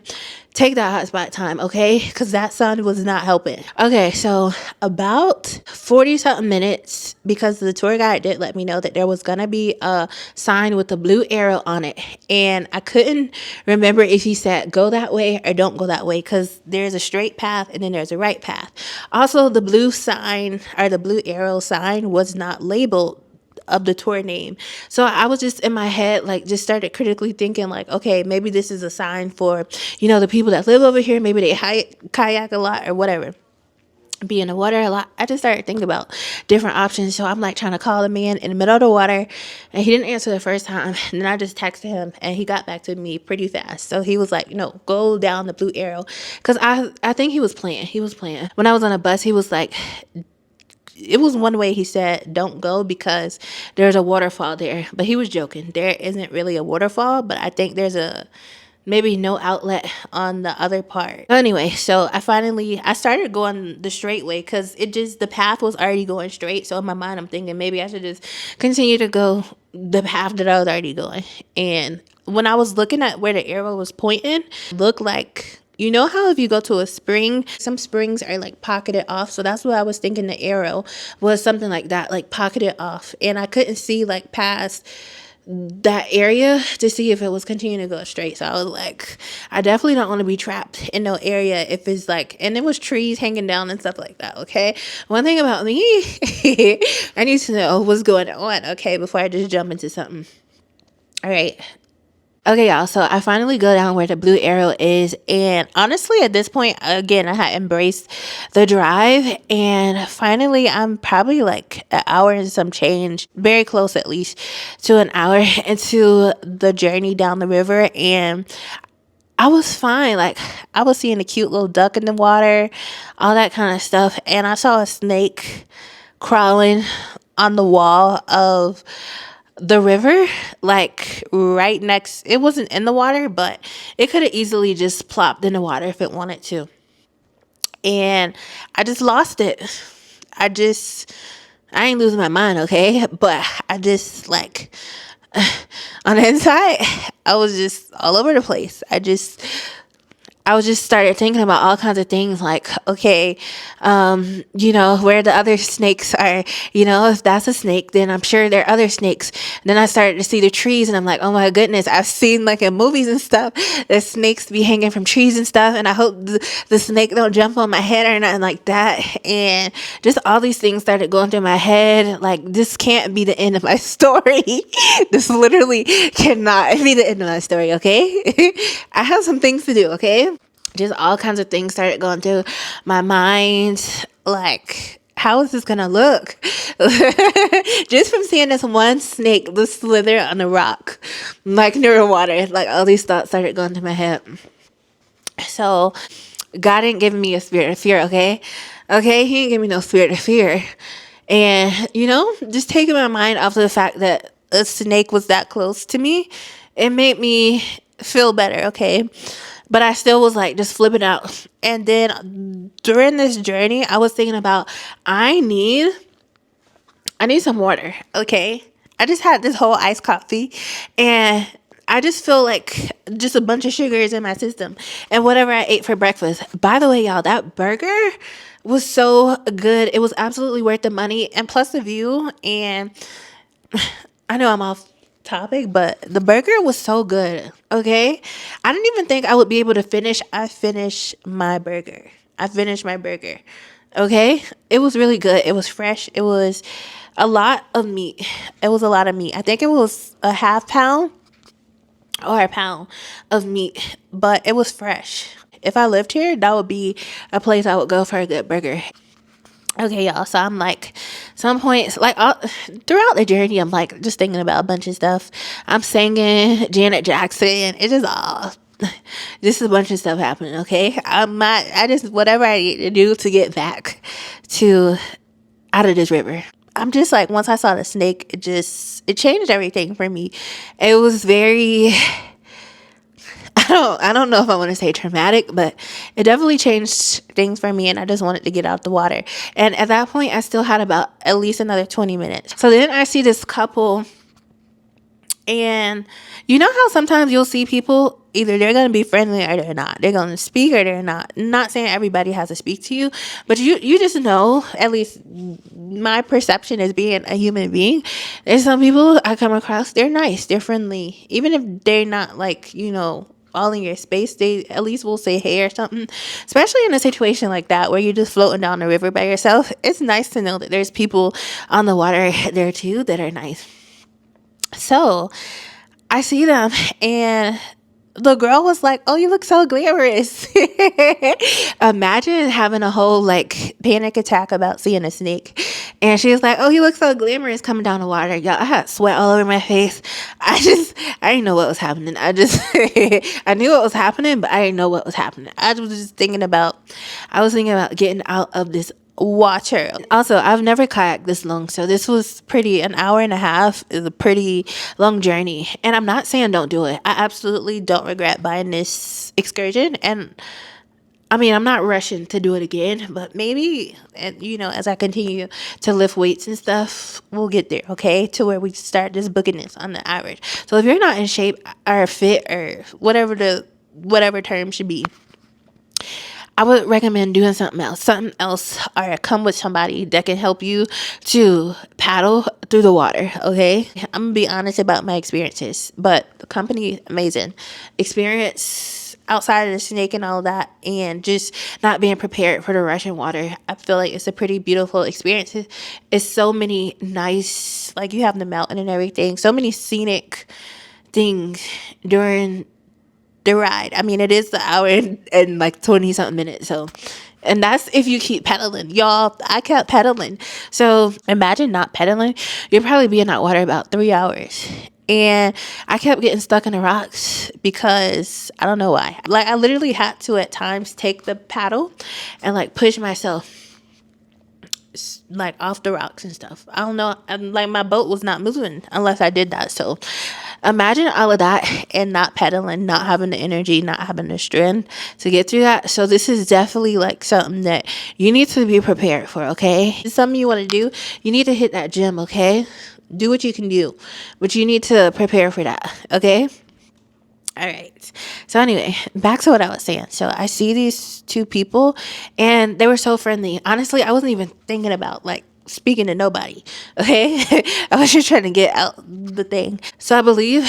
take that hot spot time, okay? Because that sun was not helping. Okay, so about 40 something minutes, because the tour guide did let me know that there was gonna be a sign with a blue arrow on it, and I couldn't remember if he said go that way or don't go that way, because there's a straight path and then there's a right path. Also, the blue sign, or the blue arrow sign, was not labeled of the tour name. So I was just in my head, like, just started critically thinking, like, okay, maybe this is a sign for, the people that live over here. Maybe they kayak a lot or whatever, be in the water a lot. I just started thinking about different options. So I'm like trying to call the man in the middle of the water, and he didn't answer the first time. And then I just texted him, and he got back to me pretty fast. So he was like, go down the blue arrow. Because I think he was playing. When I was on a bus, he was like, it was one way he said don't go because there's a waterfall there, but he was joking. There isn't really a waterfall, but I think there's a maybe no outlet on the other part. Anyway, so I started going the straight way because the path was already going straight. So in my mind, I'm thinking maybe I should just continue to go the path that I was already going. And when I was looking at where the arrow was pointing, it looked like, you know how if you go to a spring, some springs are like pocketed off. So that's what I was thinking the arrow was, something like that, like pocketed off. And I couldn't see like past that area to see if it was continuing to go straight. So I was like, I definitely don't want to be trapped in no area if it's like, and there was trees hanging down and stuff like that. Okay, one thing about me, I need to know what's going on, okay, before I just jump into something. All right. Okay, y'all, so I finally go down where the blue arrow is, and honestly, at this point, again, I had embraced the drive, and finally, I'm probably like an hour and some change, very close at least to an hour into the journey down the river, and I was fine. Like, I was seeing a cute little duck in the water, all that kind of stuff, and I saw a snake crawling on the wall of the river, like right next. It wasn't in the water, but it could have easily just plopped in the water if it wanted to. And I just lost it. I ain't losing my mind, okay? But I just like on the inside, I was just all over the place. I was just started thinking about all kinds of things like, okay, where the other snakes are, if that's a snake, then I'm sure there are other snakes. And then I started to see the trees and I'm like, oh my goodness, I've seen like in movies and stuff, that snakes be hanging from trees and stuff. And I hope the snake don't jump on my head or nothing like that. And just all these things started going through my head. Like, this can't be the end of my story. This literally cannot be the end of my story. Okay. I have some things to do. Okay. Just all kinds of things started going through my mind. Like, how is this gonna look? Just from seeing this one snake just slither on the rock, like near the water. Like, all these thoughts started going through my head. So, God didn't give me a spirit of fear, okay? Okay, He didn't give me no spirit of fear. And, just taking my mind off of the fact that a snake was that close to me, it made me feel better, okay? But I still was like just flipping out. And then during this journey, I was thinking about, I need some water. Okay. I just had this whole iced coffee and I just feel like just a bunch of sugars in my system and whatever I ate for breakfast. By the way, y'all, that burger was so good. It was absolutely worth the money, and plus the view. And I know I'm off topic, but the burger was so good. Okay, I didn't even think I would be able to finish. I finished my burger. Okay, it was really good. It was fresh. It was a lot of meat. I think it was a half pound or a pound of meat, but it was fresh. If I lived here, that would be a place I would go for a good burger. Okay, y'all, so I'm like, some points, like, throughout the journey, I'm like just thinking about a bunch of stuff. I'm singing Janet Jackson. It is all just a bunch of stuff happening. Okay, I just, whatever I need to do to get back to out of this river. I'm just like, once I saw the snake, it changed everything for me. It was very, I don't know if I want to say traumatic, but it definitely changed things for me, and I just wanted to get out the water. And at that point, I still had about at least another 20 minutes. So then I see this couple, and you know how sometimes you'll see people, either they're going to be friendly or they're not. They're going to speak or they're not. Not saying everybody has to speak to you, but you just know, at least my perception as being a human being, there's some people I come across, they're nice, they're friendly. Even if they're not like, all in your space, they at least will say hey or something. Especially in a situation like that where you're just floating down the river by yourself, it's nice to know that there's people on the water there too that are nice. So I see them, and the girl was like, oh, you look so glamorous. Imagine having a whole like panic attack about seeing a snake. And she was like, oh, you look so glamorous coming down the water. Y'all, I had sweat all over my face. I didn't know what was happening. I knew what was happening, but I didn't know what was happening. I was thinking about getting out of this water. Also, I've never kayaked this long, so this was pretty, an hour and a half is a pretty long journey. And I'm not saying don't do it. I absolutely don't regret buying this excursion. And I mean, I'm not rushing to do it again, but maybe, and as I continue to lift weights and stuff, we'll get there, okay? To where we start just booking this on the average. So if you're not in shape or fit or whatever term should be, I would recommend doing something else, or come with somebody that can help you to paddle through the water, okay? I'm gonna be honest about my experiences, but the company, amazing. Experience outside of the snake and all that, and just not being prepared for the rushing water. I feel like it's a pretty beautiful experience. It's so many nice, like you have the mountain and everything, so many scenic things during the ride. I mean, it is the hour and like 20 something minutes. So, and that's if you keep pedaling. Y'all, I kept pedaling. So imagine not pedaling. You'll probably be in that water about 3 hours. And I kept getting stuck in the rocks because I don't know why. Like, I literally had to at times take the paddle and like push myself like off the rocks and stuff. I don't know. Like, my boat was not moving unless I did that. So imagine all of that and not pedaling, not having the energy, not having the strength to get through that. So this is definitely like something that you need to be prepared for, okay? It's something you want to do. You need to hit that gym, okay? Do what you can do, but you need to prepare for that, okay? All right. So anyway, back to what I was saying. So I see these two people and they were so friendly. Honestly, I wasn't even thinking about like speaking to nobody. Okay. I was just trying to get out the thing. So I believe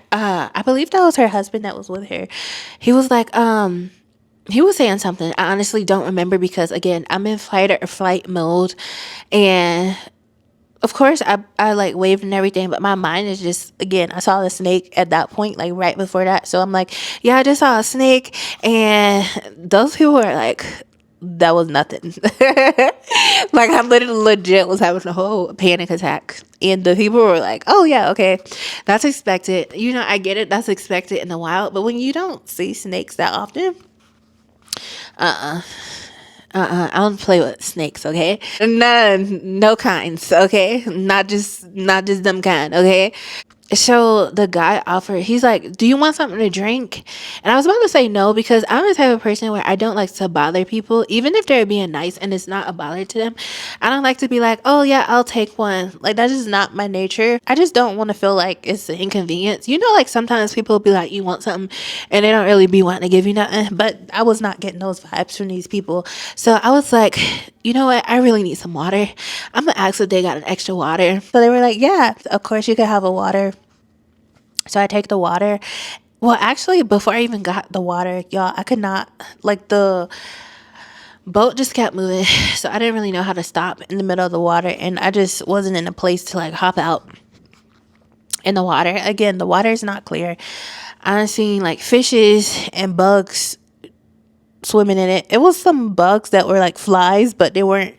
that was her husband that was with her. He was like, he was saying something. I honestly don't remember because again, I'm in fight or flight mode, and of course I like waved and everything, but my mind is just, again, I saw the snake at that point, like right before that. So I'm like, yeah, I just saw a snake. And those people were like, that was nothing. Like, I literally legit was having a whole panic attack. And the people were like, oh yeah, okay, that's expected. I get it. That's expected in the wild. But when you don't see snakes that often, I don't play with snakes, okay? None, no kinds, okay? Not just them kind, okay? So the guy offered, he's like, do you want something to drink? And I was about to say no, because I'm the type of person where I don't like to bother people, even if they're being nice and it's not a bother to them. I don't like to be like, oh yeah, I'll take one. Like, that's just not my nature. I just don't want to feel like it's an inconvenience. Like sometimes people will be like, you want something, and they don't really be wanting to give you nothing. But I was not getting those vibes from these people. So I was like, you know what? I really need some water. I'm gonna ask if they got an extra water. So they were like, yeah, of course you could have a water. So I take the water. Well, actually, before I even got the water, y'all, I could not, like, the boat just kept moving. So I didn't really know how to stop in the middle of the water. And I just wasn't in a place to, like, hop out in the water. Again, the water is not clear. I'm seeing, like, fishes and bugs swimming in it. It was some bugs that were, like, flies, but they weren't,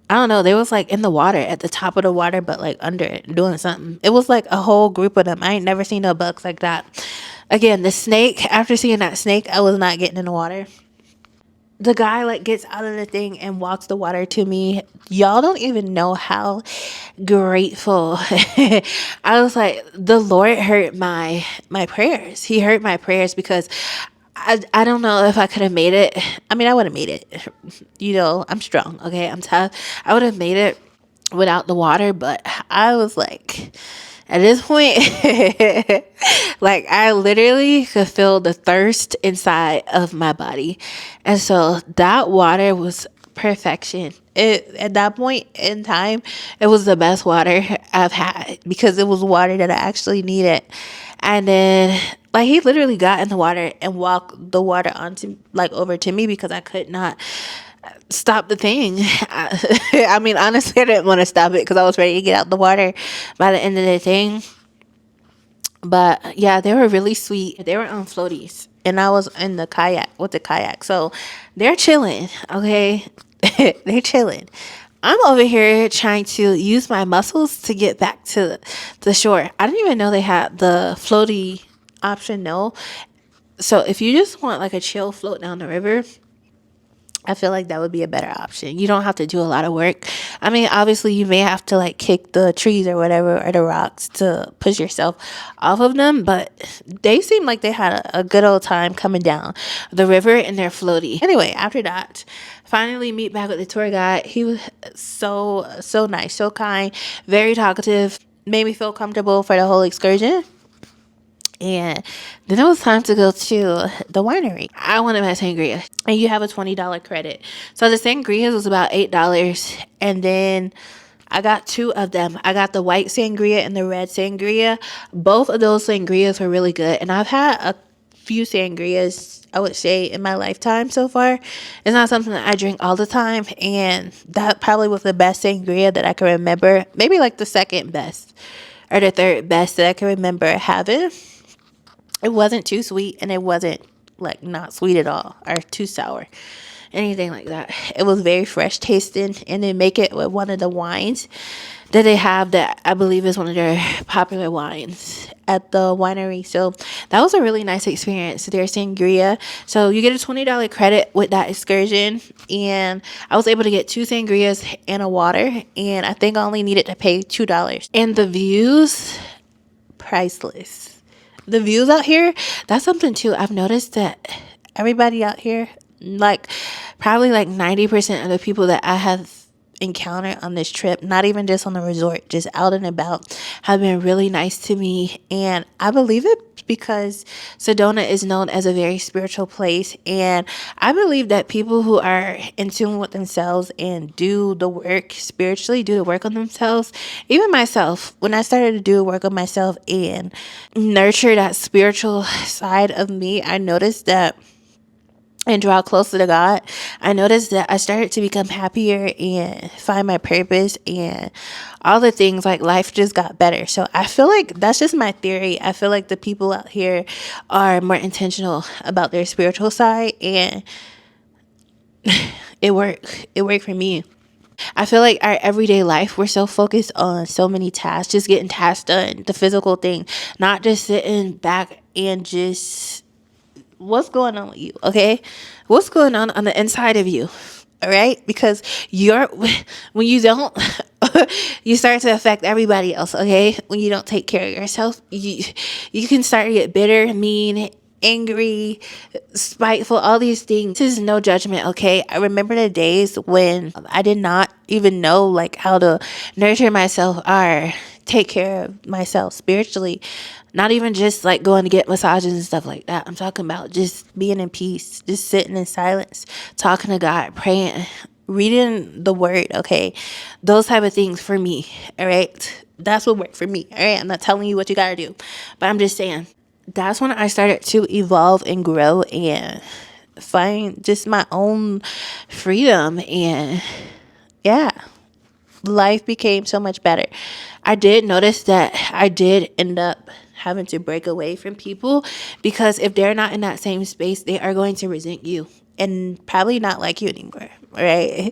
I don't know. They was like in the water, at the top of the water, but like under it, doing something. It was like a whole group of them. I ain't never seen no bugs like that. Again, the snake, after seeing that snake, I was not getting in the water. The guy like gets out of the thing and walks the water to me. Y'all don't even know how grateful I was. Like, the Lord heard my prayers. He heard my prayers, because I don't know if I could have made it. I mean, I would have made it. I'm strong, okay? I'm tough. I would have made it without the water, but I was like, at this point, like, I literally could feel the thirst inside of my body. And so that water was perfection. At that point in time, it was the best water I've had, because it was water that I actually needed. And then, like, he literally got in the water and walked the water onto, like, over to me, because I could not stop the thing. I mean, honestly, I didn't want to stop it because I was ready to get out the water by the end of the thing. But yeah, they were really sweet. They were on floaties, and I was in the kayak with the kayak. So they're chilling, okay? They're chilling. I'm over here trying to use my muscles to get back to the shore. I didn't even know they had the floaty option, no. So if you just want like a chill float down the river, I feel like that would be a better option. You don't have to do a lot of work. I mean, obviously, you may have to like kick the trees or whatever or the rocks to push yourself off of them, but they seem like they had a good old time coming down the river in their floaty. Anyway, after that, finally meet back with the tour guide. He was so nice, so kind, very talkative, made me feel comfortable for the whole excursion. And then it was time to go to the winery. I wanted my sangria. And you have a $20 credit. So the sangrias was about $8. And then I got two of them. I got the white sangria and the red sangria. Both of those sangrias were really good. And I've had a few sangrias, I would say, in my lifetime so far. It's not something that I drink all the time. And that probably was the best sangria that I can remember. Maybe like the second best or the third best that I can remember having. It wasn't too sweet, and it wasn't like not sweet at all or too sour, anything like that. It was very fresh tasting, and they make it with one of the wines that they have that I believe is one of their popular wines at the winery. So that was a really nice experience. Their sangria. So you get a $20 credit with that excursion, and I was able to get two sangrias and a water, and I think I only needed to pay $2. And the views, priceless. The views out here, that's something too. I've noticed that everybody out here, like probably like 90% of the people that I have encountered on this trip, not even just on the resort, just out and about, have been really nice to me. And I believe it because Sedona is known as a very spiritual place. And I believe that people who are in tune with themselves and do the work spiritually, do the work on themselves, even myself, when I started to do the work on myself and nurture that spiritual side of me, I noticed that and draw closer to God, I noticed that I started to become happier and find my purpose, and all the things, like life just got better. So I feel like that's just my theory. I feel like the people out here are more intentional about their spiritual side, and it worked. It worked for me. I feel like our everyday life, we're so focused on so many tasks, just getting tasks done, the physical thing, not just sitting back and just what's going on with you, okay? What's going on the inside of you, all right? Because when you don't, you start to affect everybody else, okay? When you don't take care of yourself, you can start to get bitter, mean, angry, spiteful, all these things. This is no judgment, okay? I remember the days when I did not even know like how to nurture myself or take care of myself spiritually. Not even just like going to get massages and stuff like that. I'm talking about just being in peace, just sitting in silence, talking to God, praying, reading the word, okay? Those type of things for me, all right? That's what worked for me, all right? I'm not telling you what you got to do, but I'm just saying that's when I started to evolve and grow and find just my own freedom. And yeah, life became so much better. I did notice that I did end up having to break away from people because if they're not in that same space, they are going to resent you and probably not like you anymore, right?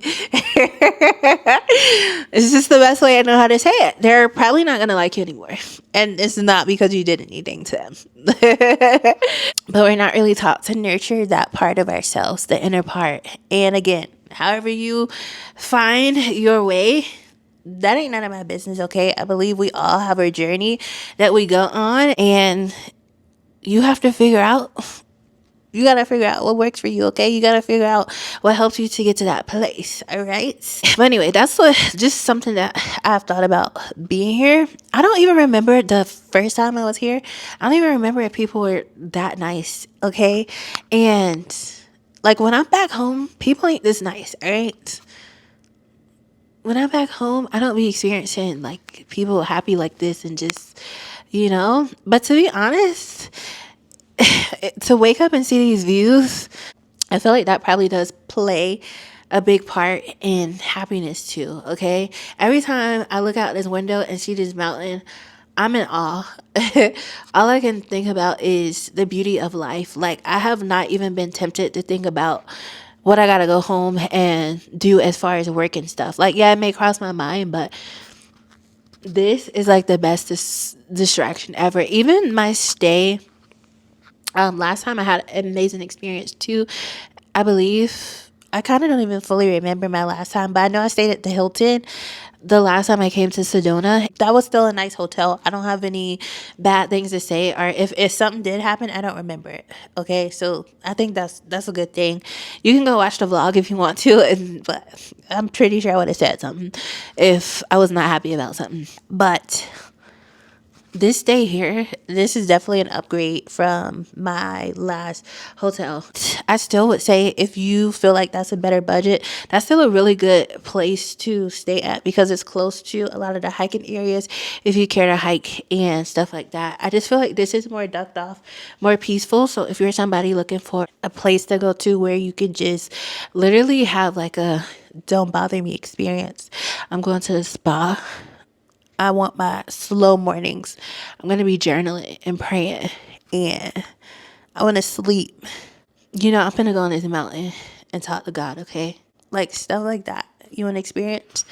It's just the best way I know how to say it. They're probably not going to like you anymore. And it's not because you did anything to them. But we're not really taught to nurture that part of ourselves, the inner part. And again, however you find your way, that ain't none of my business, okay? I believe we all have a journey that we go on, and you have to figure out, you got to figure out what works for you, okay? You got to figure out what helps you to get to that place, all right? But anyway, that's just something that I've thought about being here. I don't even remember the first time I was here. I don't even remember if people were that nice, okay? And like when I'm back home, people ain't this nice, all right? When I'm back home, I don't be experiencing like people happy like this and just, but to be honest, to wake up and see these views, I feel like that probably does play a big part in happiness too, okay? Every time I look out this window and see this mountain, I'm in awe. All I can think about is the beauty of life. Like, I have not even been tempted to think about what I gotta go home and do as far as work and stuff. Like, yeah, it may cross my mind, but this is like the best distraction ever. Even my stay, last time I had an amazing experience too. I believe I kind of don't even fully remember my last time, but I know I stayed at the Hilton the last time I came to Sedona. That was still a nice hotel. I don't have any bad things to say, or if something did happen, I don't remember it. Okay, so I think that's a good thing. You can go watch the vlog if you want to, but I'm pretty sure I would have said something if I was not happy about something. But this day here, this is definitely an upgrade from my last hotel. I still would say if you feel like that's a better budget, that's still a really good place to stay at because it's close to a lot of the hiking areas if you care to hike and stuff like that. I just feel like this is more ducked off, more peaceful. So if you're somebody looking for a place to go to where you can just literally have like a don't bother me experience. I'm going to the spa. I want my slow mornings. I'm going to be journaling and praying. And I want to sleep. You know, I'm going to go on this mountain and talk to God, okay? Like, stuff like that. You want to experience?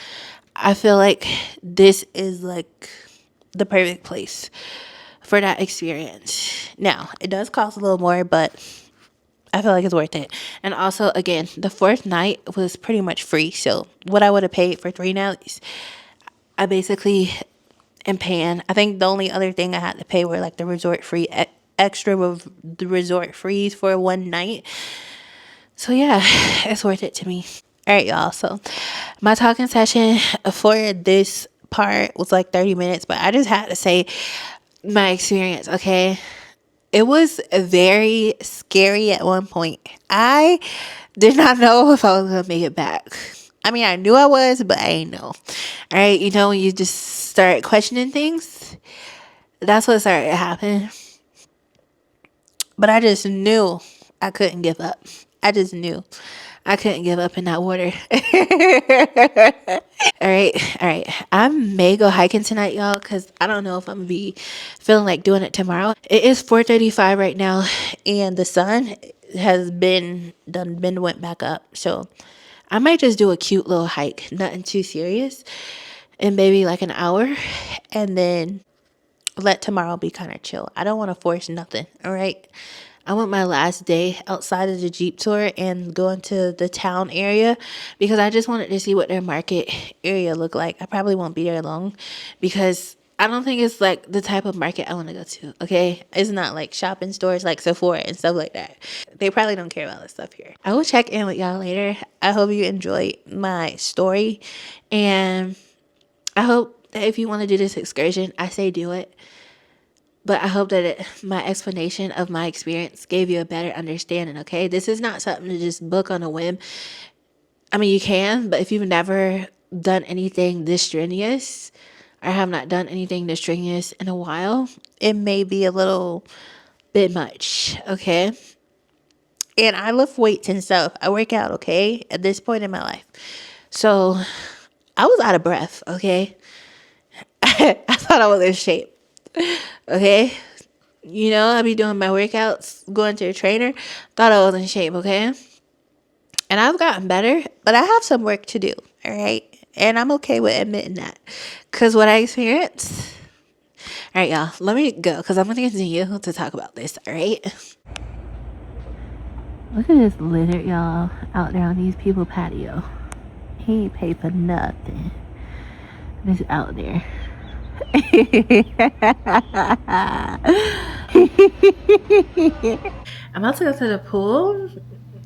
I feel like this is, like, the perfect place for that experience. Now, it does cost a little more, but I feel like it's worth it. And also, again, the fourth night was pretty much free. So, what I would have paid for 3 nights, I basically am paying. I think the only other thing I had to pay were like the resort free extra of the resort fees for one night. So yeah, it's worth it to me. All right, y'all. So my talking session for this part was like 30 minutes, but I just had to say my experience, okay? It was very scary at one point. I did not know if I was going to make it back. I mean, I knew I was, but I didn't know. All right, you know, when you just start questioning things, that's what started to happen. But I just knew I couldn't give up. I just knew I couldn't give up in that water. All right. I may go hiking tonight, y'all, because I don't know if I'm going to be feeling like doing it tomorrow. It is 4:35 right now, and the sun has went back up. So I might just do a cute little hike, nothing too serious, and maybe like an hour, and then let tomorrow be kind of chill. I don't want to force nothing, all right? I want my last day outside of the Jeep tour and going to the town area because I just wanted to see what their market area looked like. I probably won't be there long because I don't think it's like the type of market I want to go to, okay? It's not like shopping stores like Sephora and stuff like that. They probably don't care about that stuff here. I will check in with y'all later. I hope you enjoyed my story, and I hope that if you want to do this excursion, I say do it. But I hope that my explanation of my experience gave you a better understanding, okay? This is not something to just book on a whim. I mean, you can, but if you've never done anything this strenuous or have not done anything this strenuous in a while, it may be a little bit much, okay? And I lift weights and stuff. I work out, okay, at this point in my life. So I was out of breath, okay? I thought I was in shape. Okay, you know, I be doing my workouts, going to a trainer, thought I was in shape, okay? And I've gotten better, but I have some work to do, all right? And I'm okay with admitting that, because what I experienced. All right, y'all, let me go, because I'm going to continue to talk about this, all right? Look at this lizard, y'all, out there on these people patio. He ain't paid for nothing. Just out there. I'm about to go to the pool,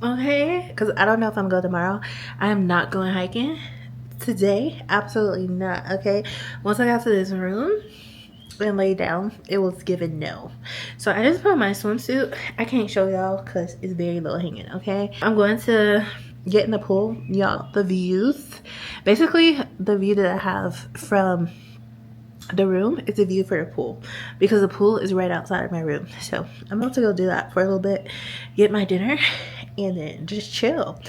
okay? Because I don't know if I'm going to go tomorrow. I am not going hiking today. Absolutely not, okay? Once I got to this room and lay down, it was given no. So I just put on my swimsuit. I can't show y'all because it's very low hanging, okay? I'm going to get in the pool, y'all. The views, basically the view that I have from the room is a view for the pool because the pool is right outside of my room. So I'm about to go do that for a little bit, get my dinner, and then just chill.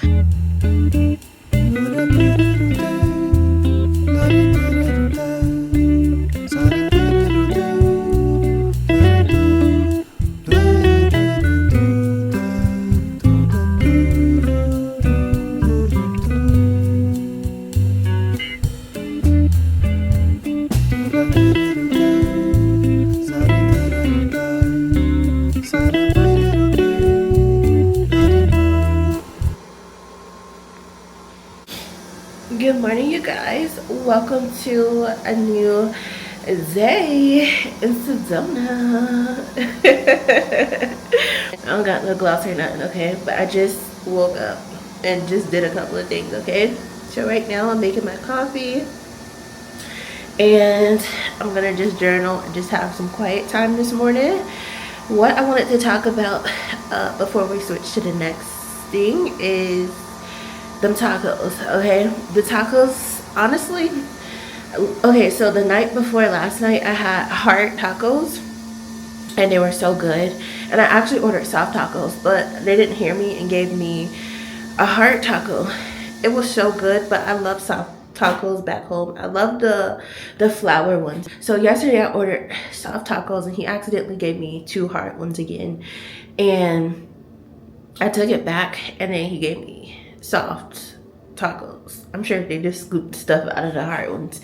welcome to a new day in Sedona. I don't got no gloss or nothing, okay? But I just woke up and just did a couple of things, okay? So right now I'm making my coffee and I'm gonna just journal and just have some quiet time this morning. What I wanted to talk about before we switch to the next thing is them tacos, okay? The tacos, honestly, okay, so the night before last night I had hard tacos and they were so good, and I actually ordered soft tacos, but they didn't hear me and gave me a hard taco. It was so good, but I love soft tacos back home. I love the flour ones. So yesterday I ordered soft tacos and he accidentally gave me 2 hard ones again, and I took it back and then he gave me soft tacos. I'm sure they just scooped stuff out of the hard ones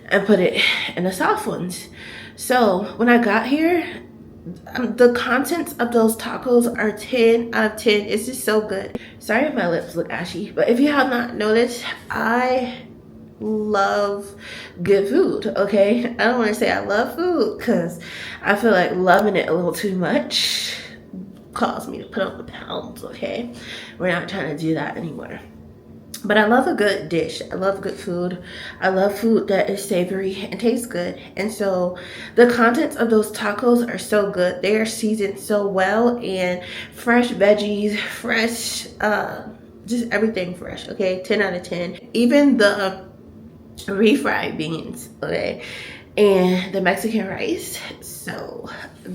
and put it in the soft ones. So when I got here, the contents of those tacos are 10 out of 10. It's just so good. Sorry if my lips look ashy, but if you have not noticed, I love good food, okay? I don't want to say I love food because I feel like loving it a little too much caused me to put on the pounds, okay? We're not trying to do that anymore. But I love a good dish. I love good food. I love food that is savory and tastes good. And so the contents of those tacos are so good. They are seasoned so well, and fresh veggies, fresh, just everything fresh, okay? 10 out of 10. Even the refried beans, okay? And the Mexican rice, so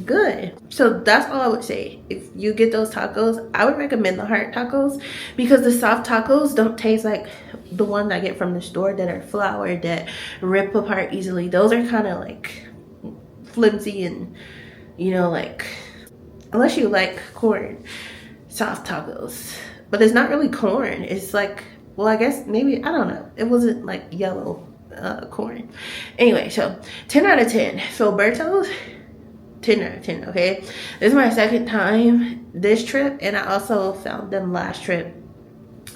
good. So that's all I would say. If you get those tacos, I would recommend the hard tacos, because the soft tacos don't taste like the ones I get from the store that are flour that rip apart easily. Those are kind of like flimsy and, you know, like, unless you like corn, soft tacos. But it's not really corn. It's like, well, I guess maybe, I don't know. It wasn't like yellow corn. Anyway, so 10 out of 10. Filbertos, 10 out of 10, okay? This is my second time this trip, and I also found them last trip.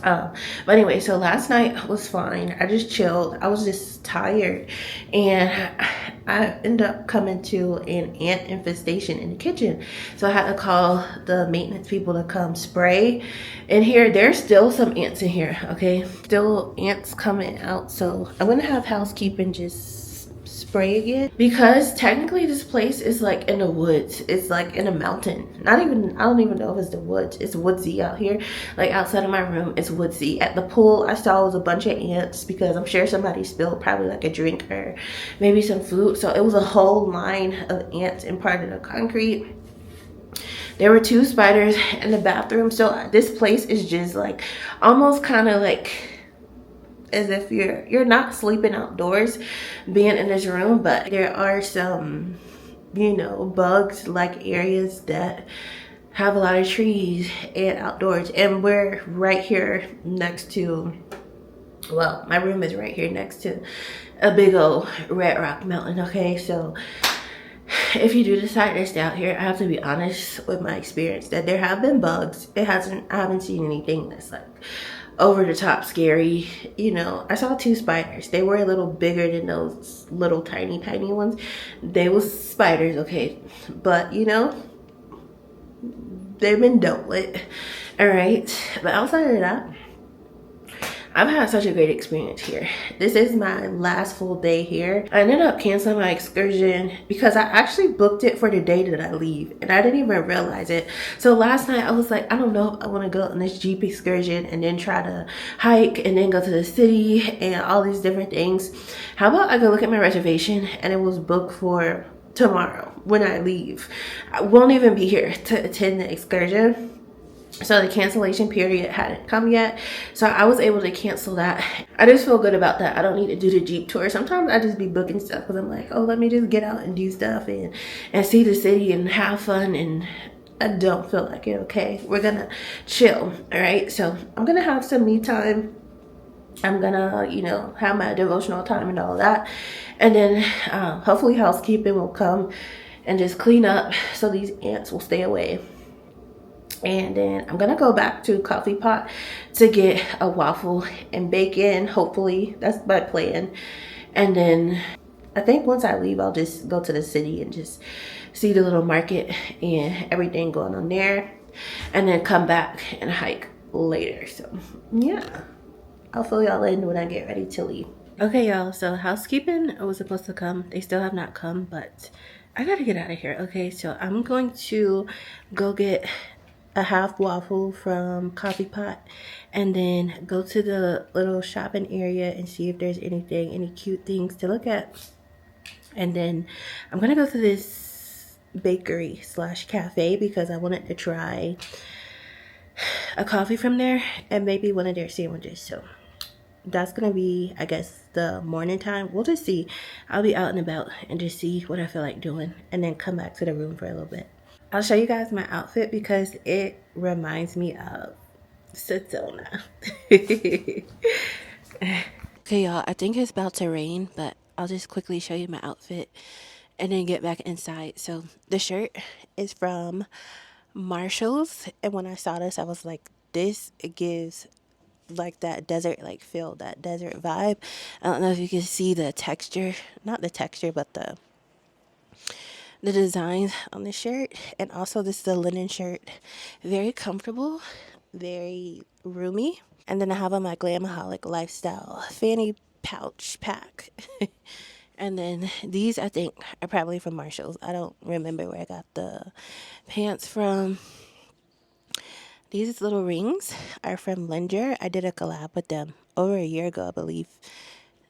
But anyway, so last night was fine. I just chilled. I was just tired, and I ended up coming to an ant infestation in the kitchen. So I had to call the maintenance people to come spray. And here, there's still some ants in here, okay? Still ants coming out. So I'm gonna have housekeeping just spray again, because technically this place is like in the woods. It's like in a mountain. Not even, I don't even know if it's the woods. It's woodsy out here. Like outside of my room, it's woodsy. At the pool, I saw it was a bunch of ants, because I'm sure somebody spilled probably like a drink or maybe some food. So it was a whole line of ants in part of the concrete. There were 2 spiders in the bathroom. So this place is just like almost kind of like as if you're not sleeping outdoors being in this room, but there are some, you know, bugs like areas that have a lot of trees and outdoors. And we're right here next to, well, my room is right here next to a big old red rock mountain, okay? So if you do decide to stay out here, I have to be honest with my experience that there have been bugs. I haven't seen anything that's like over the top scary. You know, I saw 2 spiders. They were a little bigger than those little tiny ones. They was spiders, okay? But you know, they've been dealt with, all right? But outside of that, I've had such a great experience here. This is my last full day here. I ended up canceling my excursion because I actually booked it for the day that I leave, and I didn't even realize it. So last night I was like, I don't know if I want to go on this Jeep excursion and then try to hike and then go to the city and all these different things. How about I go look at my reservation, and it was booked for tomorrow when I leave. I won't even be here to attend the excursion. So the cancellation period hadn't come yet, so I was able to cancel that. I just feel good about that. I don't need to do the Jeep tour. Sometimes I just be booking stuff because I'm like, oh, let me just get out and do stuff and see the city and have fun, and I don't feel like it. Okay, we're gonna chill, all right? So I'm gonna have some me time. I'm gonna, you know, have my devotional time and all that, and then hopefully housekeeping will come and just clean up so these ants will stay away. And then I'm gonna go back to Coffee Pot to get a waffle and bacon. Hopefully, that's my plan. And then I think once I leave, I'll just go to the city and just see the little market and everything going on there, and then come back and hike later. So yeah, I'll fill y'all in when I get ready to leave. Okay, y'all, so housekeeping was supposed to come. They still have not come, but I gotta get out of here. Okay, so I'm going to go get a half waffle from Coffee Pot and then go to the little shopping area and see if there's any cute things to look at. And then I'm gonna go to this bakery slash cafe because I wanted to try a coffee from there and maybe one of their sandwiches. So that's gonna be, I guess, the morning time. We'll just see. I'll be out and about and just see what I feel like doing and then come back to the room for a little bit. I'll show you guys my outfit because it reminds me of Sedona. Okay, y'all, I think it's about to rain, but I'll just quickly show you my outfit and then get back inside. So the shirt is from Marshall's, and when I saw this, I was like, this, it gives like that desert like feel, that desert vibe. I don't know if you can see the texture, not the texture, but the designs on the shirt. And also this is a linen shirt, very comfortable, very roomy. And then I have on my Glamaholic Lifestyle fanny pouch pack. And then these I think are probably from Marshall's. I don't remember where I got the pants from. These little rings are from Linger. I did a collab with them over a year ago, I believe.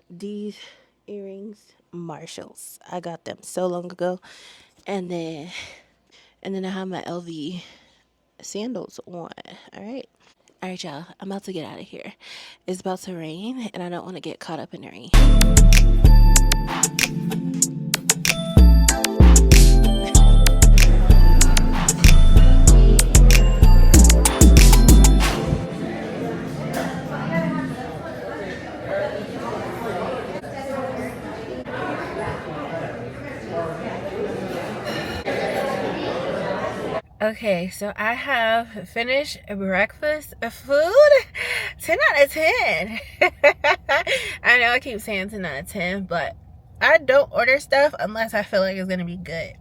These earrings, Marshalls. I got them so long ago. And then I have my LV sandals on. All right, y'all. I'm about to get out of here. It's about to rain, and I don't want to get caught up in the rain. Okay, so I have finished breakfast food. 10 out of 10. I know I keep saying 10 out of 10, but I don't order stuff unless I feel like it's going to be good.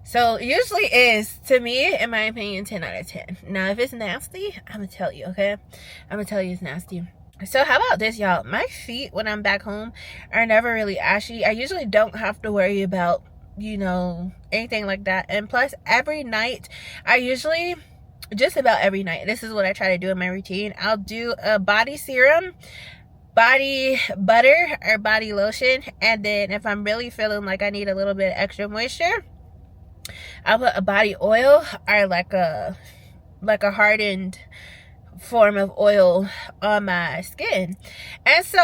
So it usually is, to me, in my opinion, 10 out of 10. Now, if it's nasty, I'm going to tell you, okay? I'm going to tell you it's nasty. So how about this, y'all? My feet, when I'm back home, are never really ashy. I usually don't have to worry about, you know, anything like that. And plus, every night, just about every night, this is what I try to do in my routine. I'll do a body serum, body butter, or body lotion. And then if I'm really feeling like I need a little bit of extra moisture, I'll put a body oil or like a hardened form of oil on my skin. And so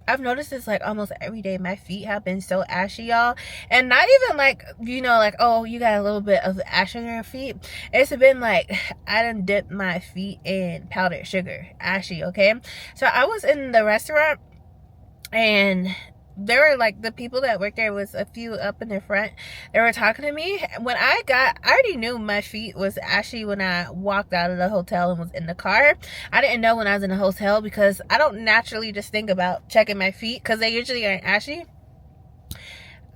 I've noticed this like almost every day. My feet have been so ashy, y'all. And not even like, you know, like, oh, you got a little bit of ash on your feet. It's been like, I done dipped my feet in powdered sugar. Ashy, okay? So I was in the restaurant and there were like the people that worked there, was a few up in the front. They were talking to me. When I already knew my feet was ashy when I walked out of the hotel and was in the car. I didn't know when I was in the hotel because I don't naturally just think about checking my feet because they usually aren't ashy.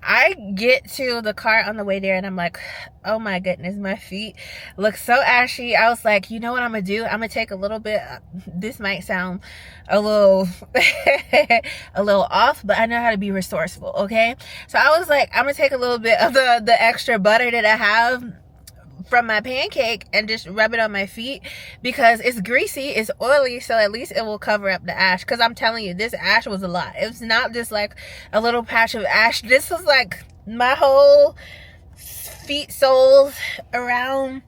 I get to the car on the way there and I'm like, oh my goodness, my feet look so ashy. I was like, you know what I'm gonna do? I'm gonna take a little bit, this might sound a little a little off, but I know how to be resourceful, okay? So I was like, I'm gonna take a little bit of the extra butter that I have from my pancake and just rub it on my feet because it's greasy, it's oily, so at least it will cover up the ash. Because I'm telling you, this ash was a lot. It was not just like a little patch of ash. This was like my whole feet soles around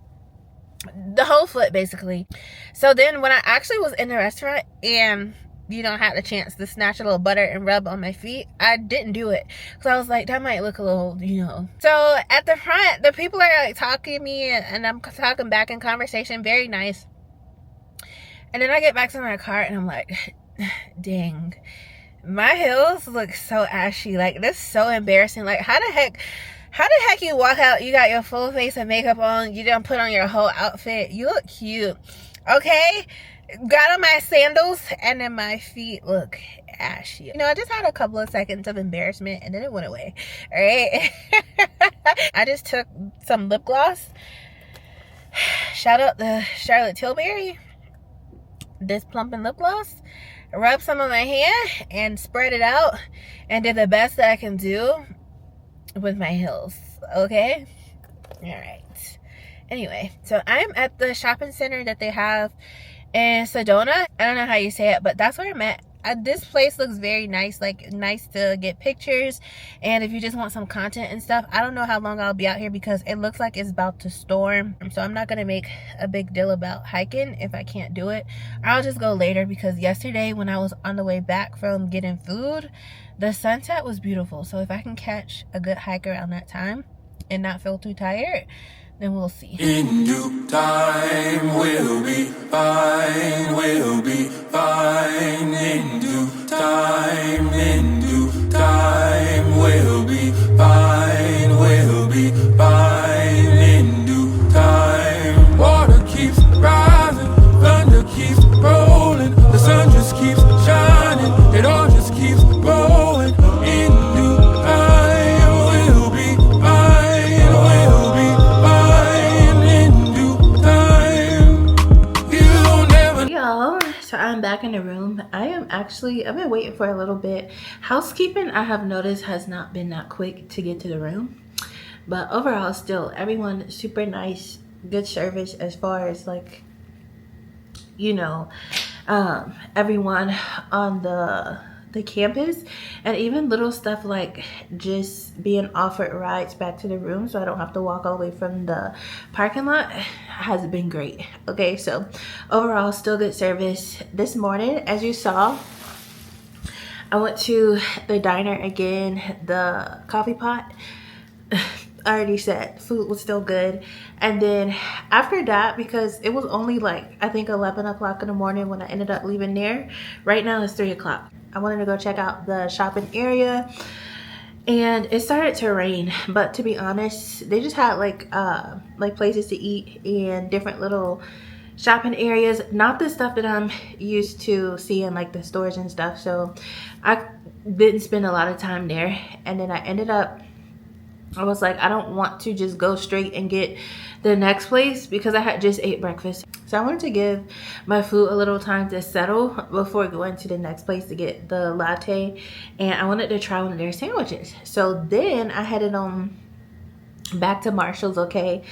the whole foot basically. So then when I actually was in the restaurant and, you know, had the chance to snatch a little butter and rub on my feet, I didn't do it because I was like, that might look a little, you know. So at the front, the people are like talking to me and I'm talking back in conversation, very nice. And then I get back to my car and I'm like, dang, my heels look so ashy. Like, this is so embarrassing. Like, how the heck How the heck you walk out, you got your full face of makeup on, you done put on your whole outfit. You look cute. Okay? Got on my sandals and then my feet look ashy. You know, I just had a couple of seconds of embarrassment and then it went away. Alright? I just took some lip gloss. Shout out the Charlotte Tilbury. This plumping lip gloss. Rubbed some on my hand and spread it out and did the best that I can do with my heels. Okay? Alright. Anyway, so I'm at the shopping center that they have in Sedona. I don't know how you say it, but that's where I'm at. This place looks very nice, like nice to get pictures, and if you just want some content and stuff. I don't know how long I'll be out here because it looks like it's about to storm, so I'm not gonna make a big deal about hiking if I can't do it. I'll just go later because yesterday when I was on the way back from getting food, the sunset was beautiful. So if I can catch a good hike around that time and not feel too tired, then we'll see. In due time, we'll be fine, we'll be fine. In due time, we'll be fine, we'll be fine. In due time, water keeps rising, thunder keeps rolling, the sun just keeps shining, it all just keeps going. In due time, we'll be fine, we'll be fine. In due time, you'll never. Y'all, so I'm back in the room. I've been waiting for a little bit. Housekeeping, I have noticed, has not been that quick to get to the room, but overall still everyone super nice, good service as far as like, you know, everyone on the campus, and even little stuff like just being offered rides back to the room so I don't have to walk all the way from the parking lot has been great. Okay, so overall still good service. This morning, as you saw, I went to the diner again, the coffee pot. I already said food was still good, and then after that, because it was only like I think 11 o'clock in the morning when I ended up leaving there. Right now it's 3 o'clock. I wanted to go check out the shopping area, and it started to rain, but to be honest, they just had like places to eat and different little shopping areas, not the stuff that I'm used to seeing, like the stores and stuff. So I didn't spend a lot of time there, and then I was like, I don't want to just go straight and get the next place because I had just ate breakfast. So I wanted to give my food a little time to settle before going to the next place to get the latte, and I wanted to try one of their sandwiches. So then I headed on back to Marshall's, okay?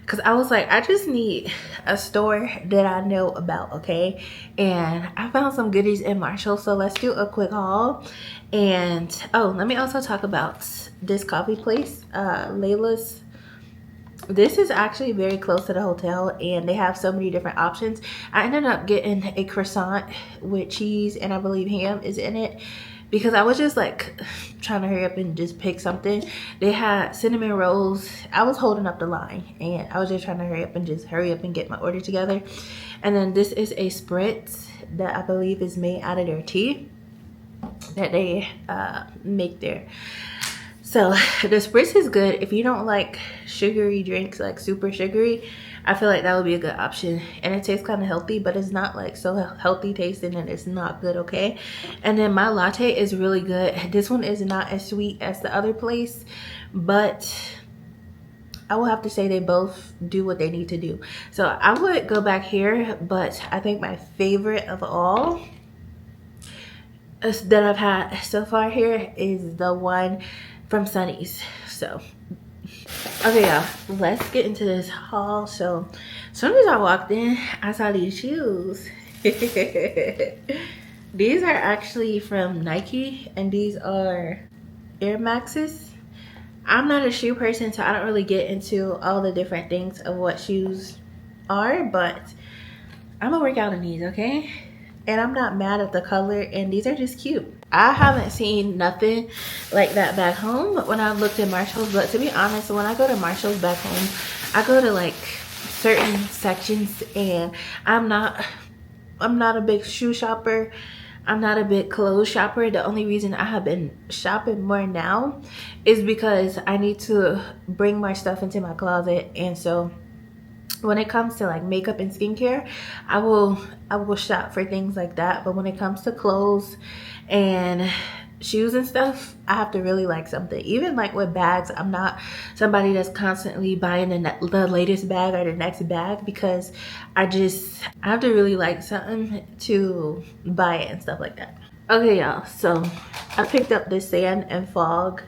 Because I was like, I just need a store that I know about, okay? And I found some goodies in Marshall, so let's do a quick haul. And oh, let me also talk about this coffee place, Layla's. This is actually very close to the hotel, and they have so many different options. I ended up getting a croissant with cheese, and I believe ham is in it, because I was just like trying to hurry up and just pick something. They had cinnamon rolls. I was holding up the line, and I was just trying to hurry up and get my order together. And then this is a spritz that I believe is made out of their tea that they make there. So the spritz is good. If you don't like sugary drinks, like super sugary, I feel like that would be a good option. And it tastes kind of healthy, but it's not like so healthy tasting and it's not good, okay? And then my latte is really good. This one is not as sweet as the other place, but I will have to say they both do what they need to do. So I would go back here, but I think my favorite of all that I've had so far here is the one from Sunny's. So okay, y'all, let's get into this haul. So as soon as I walked in, I saw these shoes. These are actually from Nike, and these are Air Maxes. I'm not a shoe person, so I don't really get into all the different things of what shoes are, but I'm gonna work out in these, okay? And I'm not mad at the color, and these are just cute. I haven't seen nothing like that back home when I've looked at Marshall's, but to be honest, when I go to Marshall's back home, I go to like certain sections, and I'm not a big shoe shopper. I'm not a big clothes shopper. The only reason I have been shopping more now is because I need to bring my stuff into my closet. And so when it comes to like makeup and skincare, I will shop for things like that. But when it comes to clothes and shoes and stuff, I have to really like something. Even like with bags, I'm not somebody that's constantly buying the latest bag or the next bag, because I have to really like something to buy it and stuff like that. Okay, y'all, so I picked up this Sand and Fog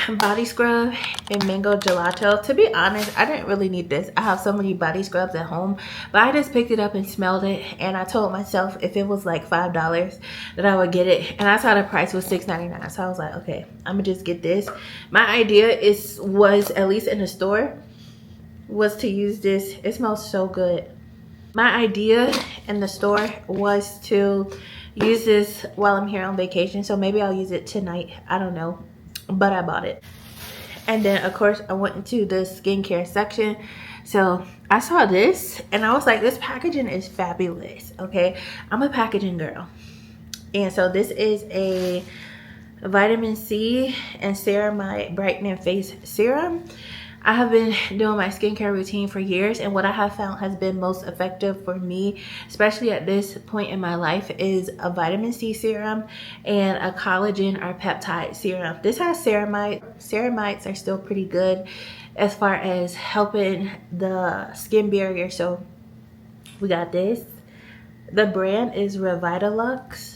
body scrub in mango gelato. To be honest, I didn't really need this. I have so many body scrubs at home, but I just picked it up and smelled it, and I told myself if it was like $5 that I would get it, and I saw the price was $6.99, so I was like, okay, I'm gonna just get this. My idea was at least in the store was to use this. It smells so good. My idea in the store was to use this while I'm here on vacation, so maybe I'll use it tonight. I don't know, but I bought it. And then of course I went into the skincare section, so I saw this and I was like, this packaging is fabulous. Okay, I'm a packaging girl. And so this is a vitamin C and ceramide brightening face serum. I have been doing my skincare routine for years, and what I have found has been most effective for me, especially at this point in my life, is a vitamin C serum and a collagen or peptide serum. This has ceramide. Ceramides are still pretty good as far as helping the skin barrier. So we got this. The brand is Revitalux.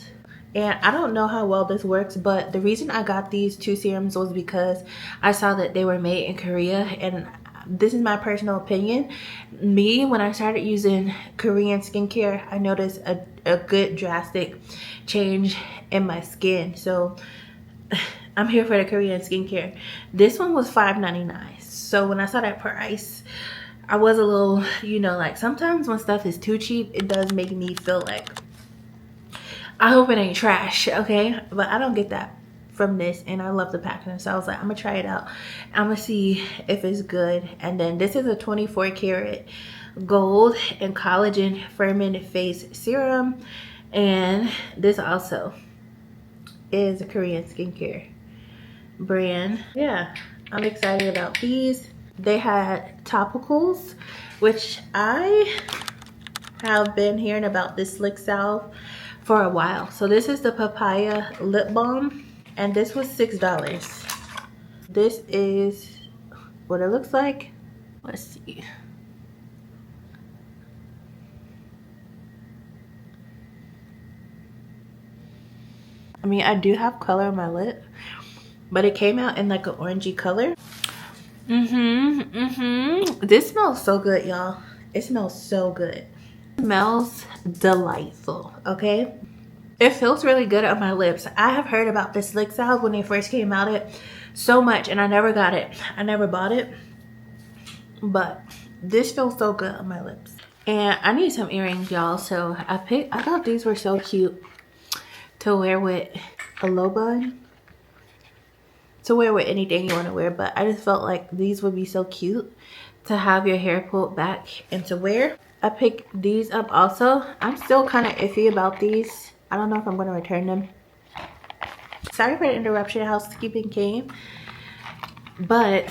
And I don't know how well this works, but the reason I got these two serums was because I saw that they were made in Korea. And this is my personal opinion. When I started using Korean skincare, I noticed a good drastic change in my skin. So I'm here for the Korean skincare. This one was $5.99. So when I saw that price, I was a little, like sometimes when stuff is too cheap, it does make me feel like, I hope it ain't trash, okay? But I don't get that from this, and I love the packaging. So I was like, I'm gonna try it out. I'm gonna see if it's good. And then this is a 24 karat gold and collagen firming face serum. And this also is a Korean skincare brand. Yeah, I'm excited about these. They had topicals, which I have been hearing about this slick salve for a while. So this is the papaya lip balm, and this was $6. This is what it looks like. Let's see. I mean, I do have color on my lip, but it came out in like an orangey color. This smells so good, y'all. It smells so good. Smells delightful. Okay, it feels really good on my lips. I have heard about this slick salve when they first came out so much, and I never got it. I never bought it, but this feels so good on my lips. And I need some earrings, y'all, so I thought these were so cute to wear with a low bun, to wear with anything you want to wear, but I just felt like these would be so cute to have your hair pulled back and to wear. I picked these up also. I'm still kind of iffy about these. I don't know if I'm going to return them. Sorry for the interruption, housekeeping came. But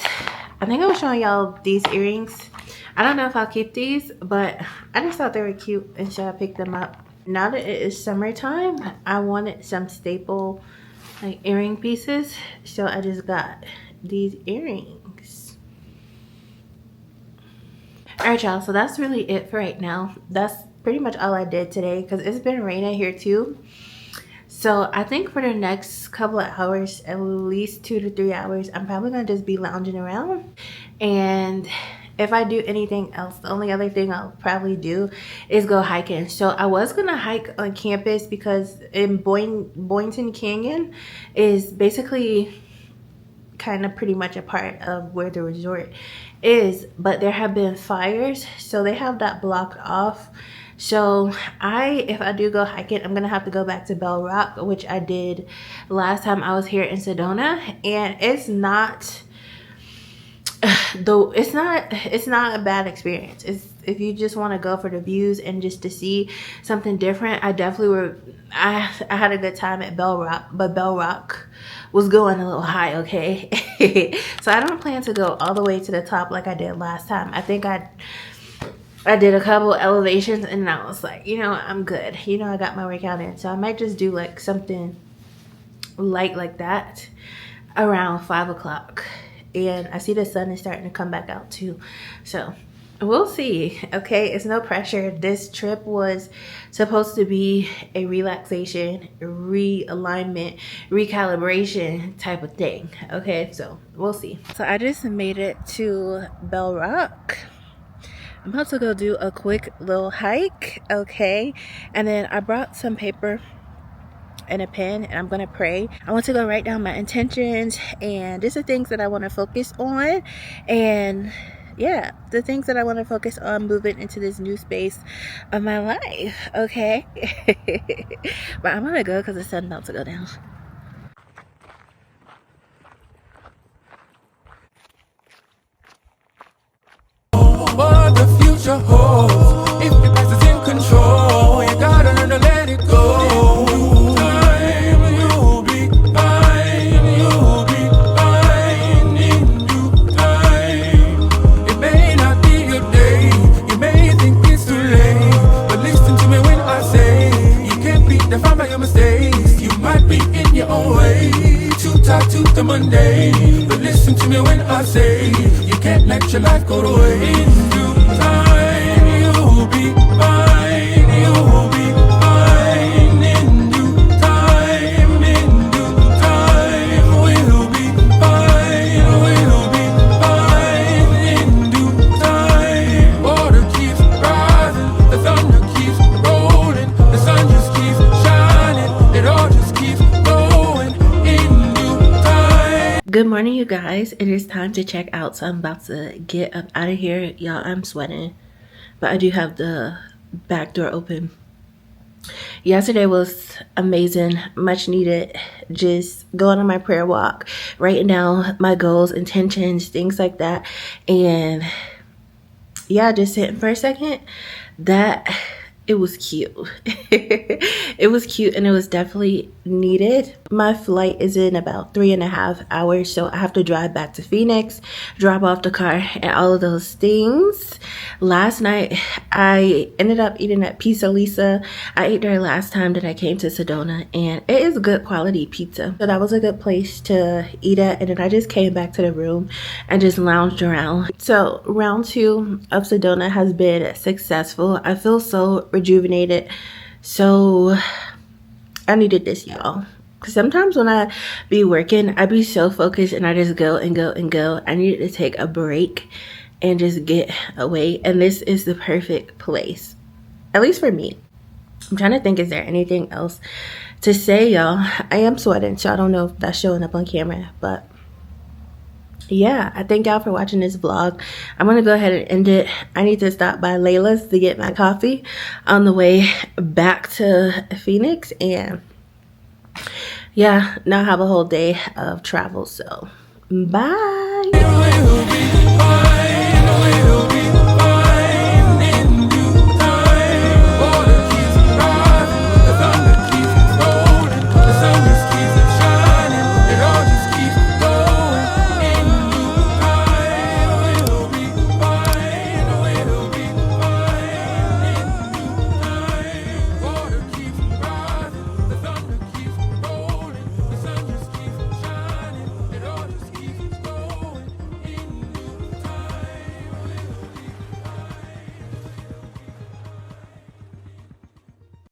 I think I was showing y'all these earrings. I don't know if I'll keep these, but I just thought they were cute and so I picked them up. Now that it is summertime, I wanted some staple like earring pieces, so I just got these earrings. Alright, y'all, so that's really it for right now. That's pretty much all I did today because it's been raining here too. So I think for the next couple of hours, at least 2 to 3 hours, I'm probably gonna just be lounging around. And if I do anything else, the only other thing I'll probably do is go hiking. So I was gonna hike on campus because in Boynton Canyon is basically kind of pretty much a part of where the resort is, but there have been fires, so they have that blocked off. So if I do go hiking, I'm gonna have to go back to Bell Rock, which I did last time I was here in Sedona, and it's not a bad experience. It's if you just want to go for the views and just to see something different, I definitely would. I had a good time at Bell Rock, but Bell Rock was going a little high, okay? So I don't plan to go all the way to the top like I did last time. I think I did a couple elevations and I was like, you know, I'm good. You know, I got my workout in. So I might just do like something light like that around 5 o'clock. And I see the sun is starting to come back out too. So we'll see. Okay, it's no pressure. This trip was supposed to be a relaxation, realignment, recalibration type of thing. Okay, so we'll see. So I just made it to Bell Rock. I'm about to go do a quick little hike, okay? And then I brought some paper and a pen and I'm gonna pray. I want to go write down my intentions and just the things that I want to focus on, and yeah, the things that I want to focus on moving into this new space of my life, okay? But I'm gonna go because the sun's about to go down. What the future holds, if the past is in control, you gotta learn to let it go. Time, you'll be fine, you'll be fine in due time. It may not be your day, you may think it's too late, but listen to me when I say, you can't be defined by your mistakes. You might be in your own way, too tied to the mundane, but listen to me when I say, you can't let your life go to waste. In due time, you'll be fine, you'll be fine. In due time, we'll be fine, we'll be fine. In due time, water keeps rising, the thunder keeps rolling, the sun just keeps shining, it all just keeps going. In due time. Good morning, you guys. It is time to check out, so I'm about to get up out of here. Y'all, I'm sweating, but I do have the back door open. Yesterday was amazing, much needed. Just going on my prayer walk, writing down my goals, intentions, things like that. And yeah, just sitting for a second, that it was cute. It was cute and it was definitely needed. My flight is in about 3.5 hours, so I have to drive back to Phoenix, drop off the car and all of those things. Last night I ended up eating at Pizza Lisa. I ate there last time that I came to Sedona, and it is good quality pizza, so that was a good place to eat at. And then I just came back to the room and just lounged around. So round 2 of Sedona has been successful. I feel so rejuvenated, so I needed this, y'all. Because sometimes when I be working, I be so focused and I just go and go and go. I needed to take a break and just get away, and this is the perfect place, at least for me. I'm trying to think, is there anything else to say, y'all? I am sweating, so I don't know if that's showing up on camera, but yeah, I thank y'all for watching this vlog. I'm gonna go ahead and end it. I need to stop by Layla's to get my coffee on the way back to Phoenix, and yeah, now I have a whole day of travel, so bye.